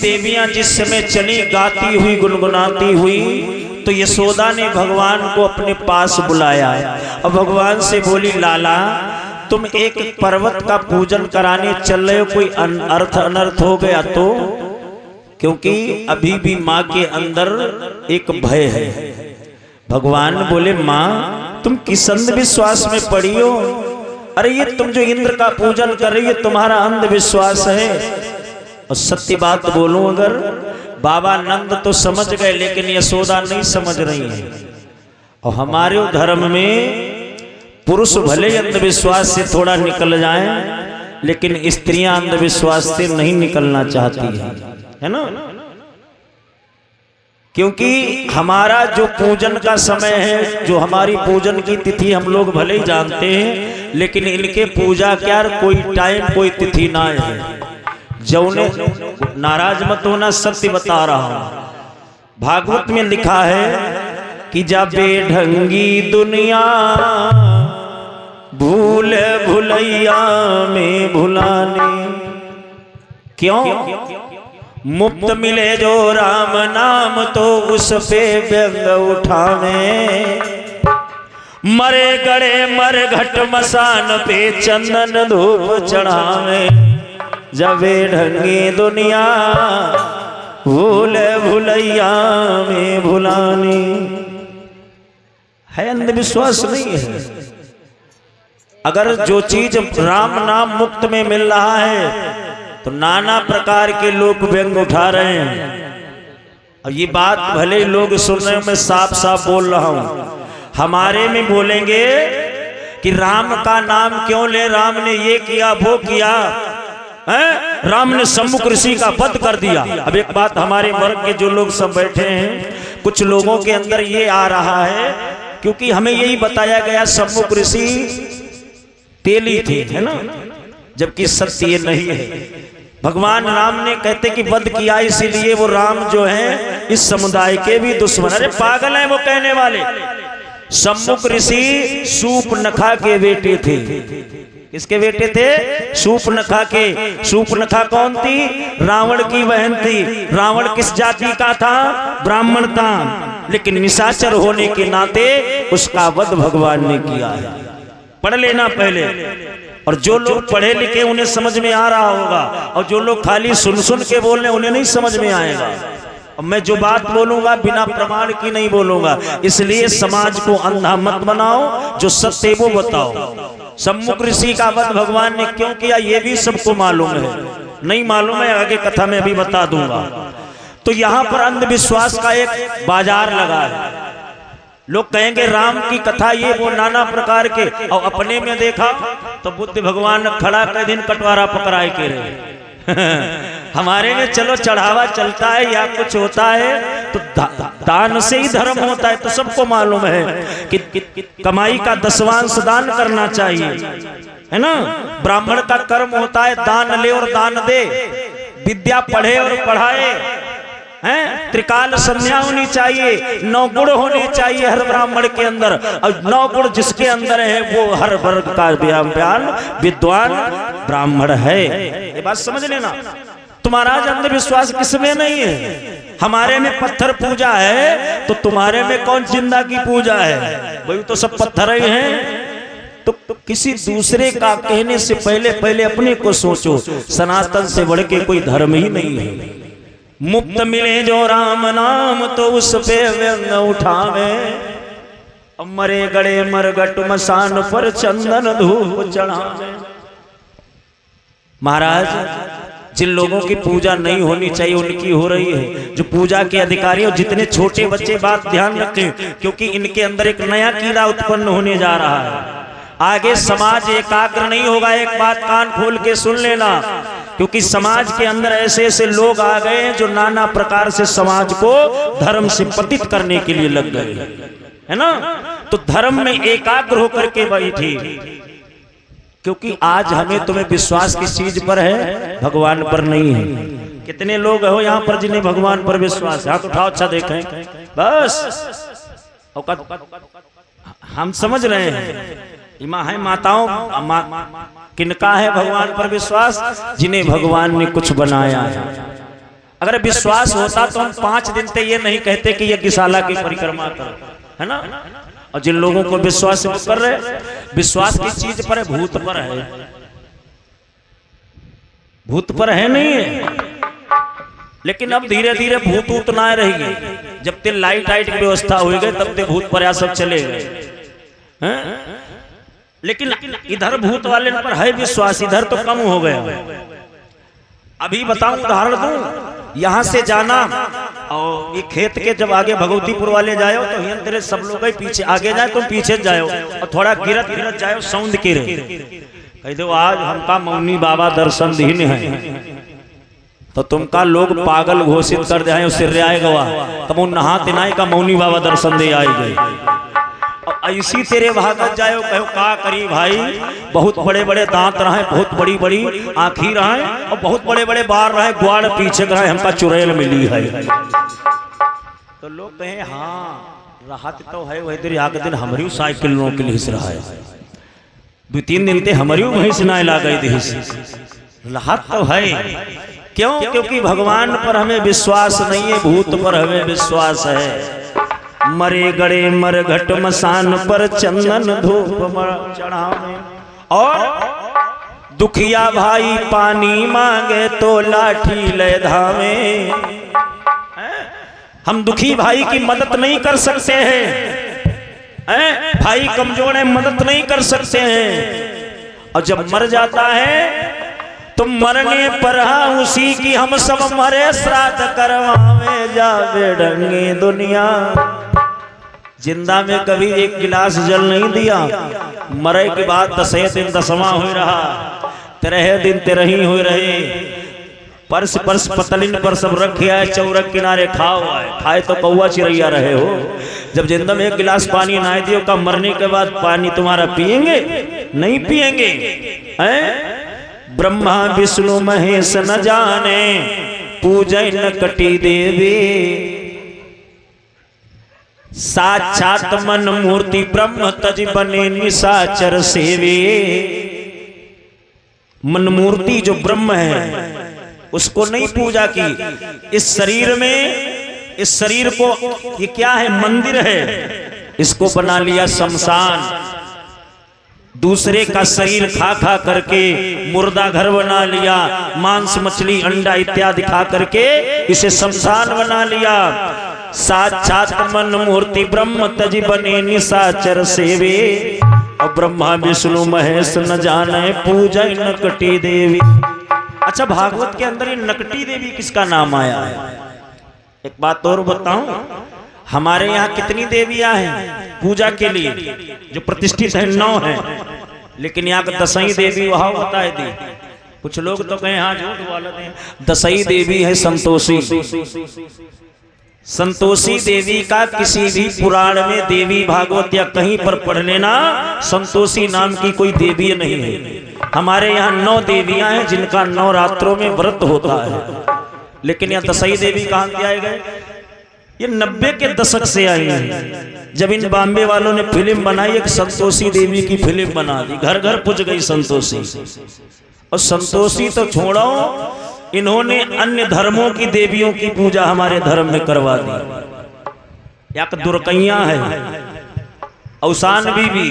देवियां जिस समय चली गाती हुई गुनगुनाती हुई, तो यशोदा ने भगवान को अपने पास बुलाया और भगवान से बोली, लाला तुम एक पर्वत का पूजन कराने चल रहे हो, कोई अनर्थ हो गया तो? क्योंकि अभी भी माँ के अंदर एक भय है। भगवान बोले, माँ तुम किस अंधविश्वास में पड़ी हो? अरे ये तुम जो इंद्र का पूजन कर रही है तुम्हारा अंधविश्वास है। और सत्य बात बोलूं, अगर बाबा नंद तो समझ गए लेकिन यशोदा नहीं समझ रही है। और हमारे धर्म में पुरुष भले अंधविश्वास से थोड़ा निकल जाएं, लेकिन स्त्रियां अंधविश्वास से नहीं निकलना चाहती है ना। क्योंकि हमारा जो पूजन का समय है, जो हमारी पूजन की तिथि हम लोग भले ही जानते हैं, लेकिन इनके पूजा क्या कोई टाइम कोई तिथि ना है। जौने नाराज मत होना, सत्य बता रहा हूं। भागवत में लिखा है कि जब बेढंगी दुनिया भूल भुलैया में भुलाने, क्यों मुक्त मिले जो राम नाम तो उस पे व्यंग उठावे, मरे गड़े मर घट मसान पे चंदन धूप चढ़ावे, जब ढंगी दुनिया भूल भुलैया में भुलानी। है अंधविश्वास नहीं है। अगर जो चीज राम नाम मुक्त में मिल रहा है तो नाना प्रकार के लोग व्यंग उठा रहे हैं। और ये बात भले लोग सुन रहे हैं, मैं साफ साफ बोल रहा हूं। हमारे में बोलेंगे कि राम का नाम क्यों ले, राम ने ये किया वो किया है, राम ने सम्मुख ऋषि का वध कर दिया। अब एक बात, हमारे वर्ग के जो लोग सब बैठे हैं, कुछ लोगों के अंदर ये आ रहा है, क्योंकि हमें यही बताया गया सम्मुख ऋषि तेली थे, है ना, जबकि सत्य ये नहीं है। भगवान राम ने कहते कि वध किया, इसीलिए वो राम जो है इस समुदाय के भी दुश्मन। अरे पागल है वो कहने वाले। सम्मुख ऋषि शूर्पणखा के बेटे थे। किसके बेटे थे? शूर्पणखा के। शूर्पणखा कौन थी? रावण की बहन थी। रावण किस जाति का था? ब्राह्मण था, लेकिन निशाचर होने के नाते उसका वध भगवान ने किया है। पढ़ लेना पहले। और जो लोग पढ़े लिखे उन्हें समझ में आ रहा होगा, और जो लोग खाली सुन सुन के बोल रहे उन्हें नहीं समझ में आएगा। और मैं जो बात बोलूंगा बिना प्रमाण की नहीं बोलूंगा, इसलिए समाज को अंधा मत बनाओ, जो सत्य वो बताओ। सम्मुख ऋषि का वध भगवान ने क्यों किया ये भी सबको मालूम है। नहीं मालूम है आगे कथा में भी बता दूंगा। तो यहाँ पर अंधविश्वास का एक बाजार लगा है। लोग कहेंगे राम की कथा ये वो नाना प्रकार के, और अपने में देखा तो बुद्ध भगवान खड़ा कर दिन कटवारा पकड़ाए के रहे। हमारे में चलो चढ़ावा चलता है या कुछ होता है तो दान से ही धर्म होता है। तो सबको मालूम है कि कमाई का 10वांश दान करना चाहिए, है ना। ब्राह्मण का कर्म होता है दान ले और दान दे, विद्या पढ़े और पढ़ाए, हैं। त्रिकाल संध्या होनी चाहिए, 9 गुण होने चाहिए हर ब्राह्मण के अंदर, और 9 गुण जिसके अंदर है वो हर वर्ग का विद्वान ब्राह्मण है। ये बात समझ लेना। तुम्हारा अंधविश्वास किसमें नहीं है। हमारे में पत्थर पूजा है तो तुम्हारे में कौन जिंदा की पूजा है? वही तो सब पत्थर ही हैं। तो किसी दूसरे का कहने से पहले अपने को सोचो। सनातन से बढ़ के कोई धर्म ही नहीं है। मुक्त मिले जो राम नाम तो उस पे व्यंग उठावे, मरे गड़े मरगट मसान पर चंदन धूप चढ़ावे। महाराज, जिन लोगों की पूजा नहीं होनी चाहिए उनकी हो रही है। जो पूजा के अधिकारी और जितने छोटे बच्चे, बात ध्यान रखें, क्योंकि इनके अंदर एक नया कीड़ा उत्पन्न होने जा रहा है। आगे समाज एकाग्र नहीं होगा। एक बात कान खोल के सुन लेना, क्योंकि समाज के अंदर ऐसे ऐसे लोग आ गए हैं जो नाना प्रकार से समाज को धर्म से पतित करने के लिए लग गए, है ना। तो धर्म में एकाग्र होकर के बैठी, क्योंकि आज हमें तुम्हें विश्वास किस चीज पर है? भगवान पर नहीं है। कितने लोग हो यहाँ पर जिन्हें भगवान पर विश्वास है? हाथ उठाओ, अच्छा देखें। बस हम समझ रहे हैं। माँ है, माताओं किनका है भगवान पर विश्वास? जिन्हें भगवान ने कुछ बनाया है। अगर विश्वास होता तो हम 5 दिन तक ये नहीं कहते कि यज्ञशाला की परिक्रमा करो, है ना। और जिन लोगों को विश्वास कर रहे, विश्वास किस चीज पर है? भूत पर है। भूत पर है नहीं है। लेकिन अब धीरे धीरे भूत उतना रहेगी। जब तक लाइट की व्यवस्था हो गई तब तक भूत पर सब चले गए। लेकिन इधर भूत वाले पर है विश्वास, इधर तो कम हो गया। अभी बताऊं, उदाहरण दूं, यहाँ से जाना और ये खेत के जब आगे भगवतीपुर वाले जाओ तो यहाँ तेरे सब लोग पीछे, आगे जाए तुम पीछे जाओ और थोड़ा गिरत गिरत जाओ सौंद के रे कह दो आज हमका मौनी बाबा दर्शन दीन है, तो तुमका लोग पागल घोषित कर दे सिर आए गवा तब वो नहा तिनाई का मौनी बाबा दर्शन दे आई गई। और ऐसी तेरे भागत जाओ कहो का करी भाई, बहुत बड़े बड़े दांत रहे, बहुत बड़ी बड़ी आँखी रहे और बहुत बड़े बड़े बार रहे, ग्वाड़ पीछे रहे, हमका चुड़ैल मिली है। तो लोग कहे हाँ राहत तो है, वही देर आगे दिन हमारी साइकिल नो के लिए रहा है, 2-3 दिन ते हमारी भैंस ना ला गई थी, राहत तो है। क्यों? क्योंकि भगवान पर हमें विश्वास नहीं है, भूत पर हमें विश्वास है। मरे गड़े मर घट मसान पर चंदन धूप चढ़ावे, और दुखिया भाई पानी मांगे तो लाठी ले धावे। हम दुखी भाई की मदद नहीं कर सकते हैं, भाई कमजोर है मदद नहीं कर सकते हैं, और जब मर जाता है तो मरने पर उसी की हम सब मरे श्राद्ध करवावे जावे ढंगी दुनिया। जिंदा में कभी एक गिलास जल नहीं दिया, मरे के बाद 10 दिन 10वां हो रहा, 13 दिन 13 हो रहे, परस परस पतलिन पर सब रखे आए, चौरक किनारे खाओ आए, खाए तो कौआ चिड़ैया रहे हो। जब जिंदा में एक गिलास पानी ना दियो का मरने के बाद पानी तुम्हारा पिएंगे? नहीं पिएंगे। हैं? ब्रह्मा विष्णु महेश न जाने पूजन नकटी देवी, साक्षात मन मूर्ति ब्रह्म तज बने निशाचर सेवे। मन मूर्ति जो ब्रह्म है उसको नहीं पूजा की। इस शरीर में, इस शरीर को ये क्या है? मंदिर है, इसको बना लिया शमशान। दूसरे का शरीर खा खा करके मुर्दा घर बना लिया, मांस मछली अंडा इत्यादि खा करके इसे शमशान बना लिया। साक्षात मन मूर्ति ब्रह्म तज बने निशाचर सेवे, और ब्रह्मा विष्णु महेश न जाने पूजा नकटी देवी। अच्छा, भागवत के अंदर ये नकटी देवी किसका नाम आया है? एक बात और बताऊं, हमारे यहाँ कितनी देवियां हैं पूजा के लिए? जो प्रतिष्ठित है 9 है, लेकिन यहाँ का 10वीं देवी वहां होता है दी। कुछ लोग तो कहें हाँ झूठ बोलते हैं, 10वीं देवी है संतोषी। संतोषी देवी का किसी भी पुराण में, देवी भागवत या कहीं पर पढ़ लेना, संतोषी नाम की कोई देवी नहीं है। हमारे यहाँ 9 देवियां हैं जिनका 9 रात्रों में व्रत होता है, लेकिन यहाँ 10वीं देवी कहाँ से आए गए? ये 90 के दशक से आई है, जब इन बॉम्बे वालों ने फिल्म बनाई, एक संतोषी देवी की फिल्म बना दी, घर घर पुज गई संतोषी। और संतोषी तो छोड़ो, इन्होंने अन्य धर्मों की देवियों की पूजा हमारे धर्म में करवा दी। एक दुर्कैया है, औसान बीबी,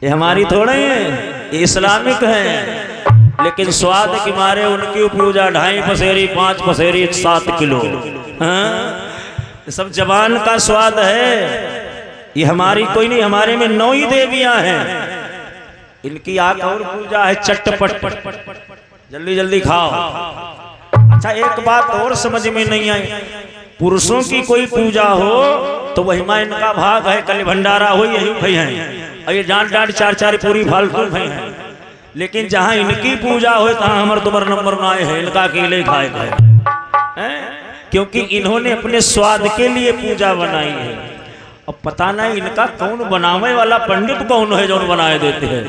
ये हमारी थोड़े हैं, ये इस्लामिक है, लेकिन स्वाद के मारे उनकी पूजा 2.5 पसेरी 5 पसेरी 7 किलो। हाँ? सब जवान का स्वाद है, ये हमारी कोई नहीं। हमारे में 9 ही देवियां हैं, इनकी आग और पूजा है चटपट, जल्दी जल्दी खाओ। अच्छा, एक बात और समझ में नहीं आई, पुरुषों की कोई पूजा हो तो वही मां इनका भाग है, कल भंडारा हो यही भाई हैं, और ये डांट 4 पूरी फालतू भाई हैं। लेकिन जहां इनकी पूजा हो तहां हमर तुम्हार नंबर ना है, इनका अकेले खाए हैं, क्योंकि इन्होंने अपने स्वाद के लिए पूजा बनाई है। अब पता नहीं इनका कौन बनावे वाला पंडित कौन है जो बनाए देते हैं।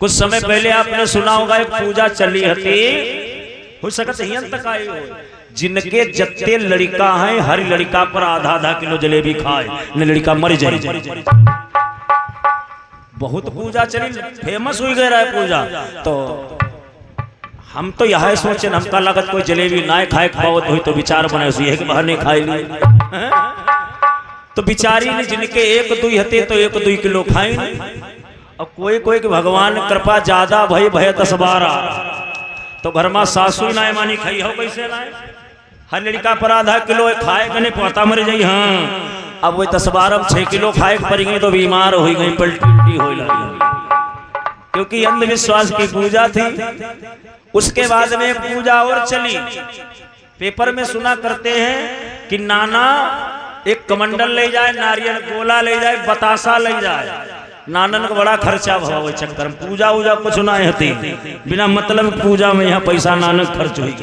कुछ समय पहले आपने सुना होगा एक पूजा चली हती, हो सकता है तक आई हो, जिनके जत्ते लड़का हैं हर लड़का पर आधा किलो जलेबी खाए न लड़का मर जाए। बहुत पूजा चली, फेमस हुई गया है पूजा। तो हम तो यह सोचे, हमका लगत कोई जलेबी ना खाए खावत हुई तो विचार बने एक बहाने खाए ली। तो बिचारी ने जिनके 1-2 हते तो 1-2 किलो खाए, और कोई के भगवान कृपा ज्यादा भय 10-12 तो घर में सासू ना मानी खाई हो, कैसे ना हर लड़का पर आधा किलो खाए कने पता मर जाई। हाँ, अब वो 10-12 6 किलो खाए पड़ गई तो बीमार हो गई, पलटी हो लगी, क्योंकि अंधविश्वास की पूजा थी। उसके बाद में पूजा और चली। पेपर में सुना करते हैं कि नाना एक कमंडल ले जाए, नारियल गोला ले जाए, बतासा ले जाए। नानन का बड़ा खर्चा भाव चक्कर में पूजा उजा कुछ ना होती, बिना मतलब पूजा में यहाँ पैसा नानक खर्च हुई।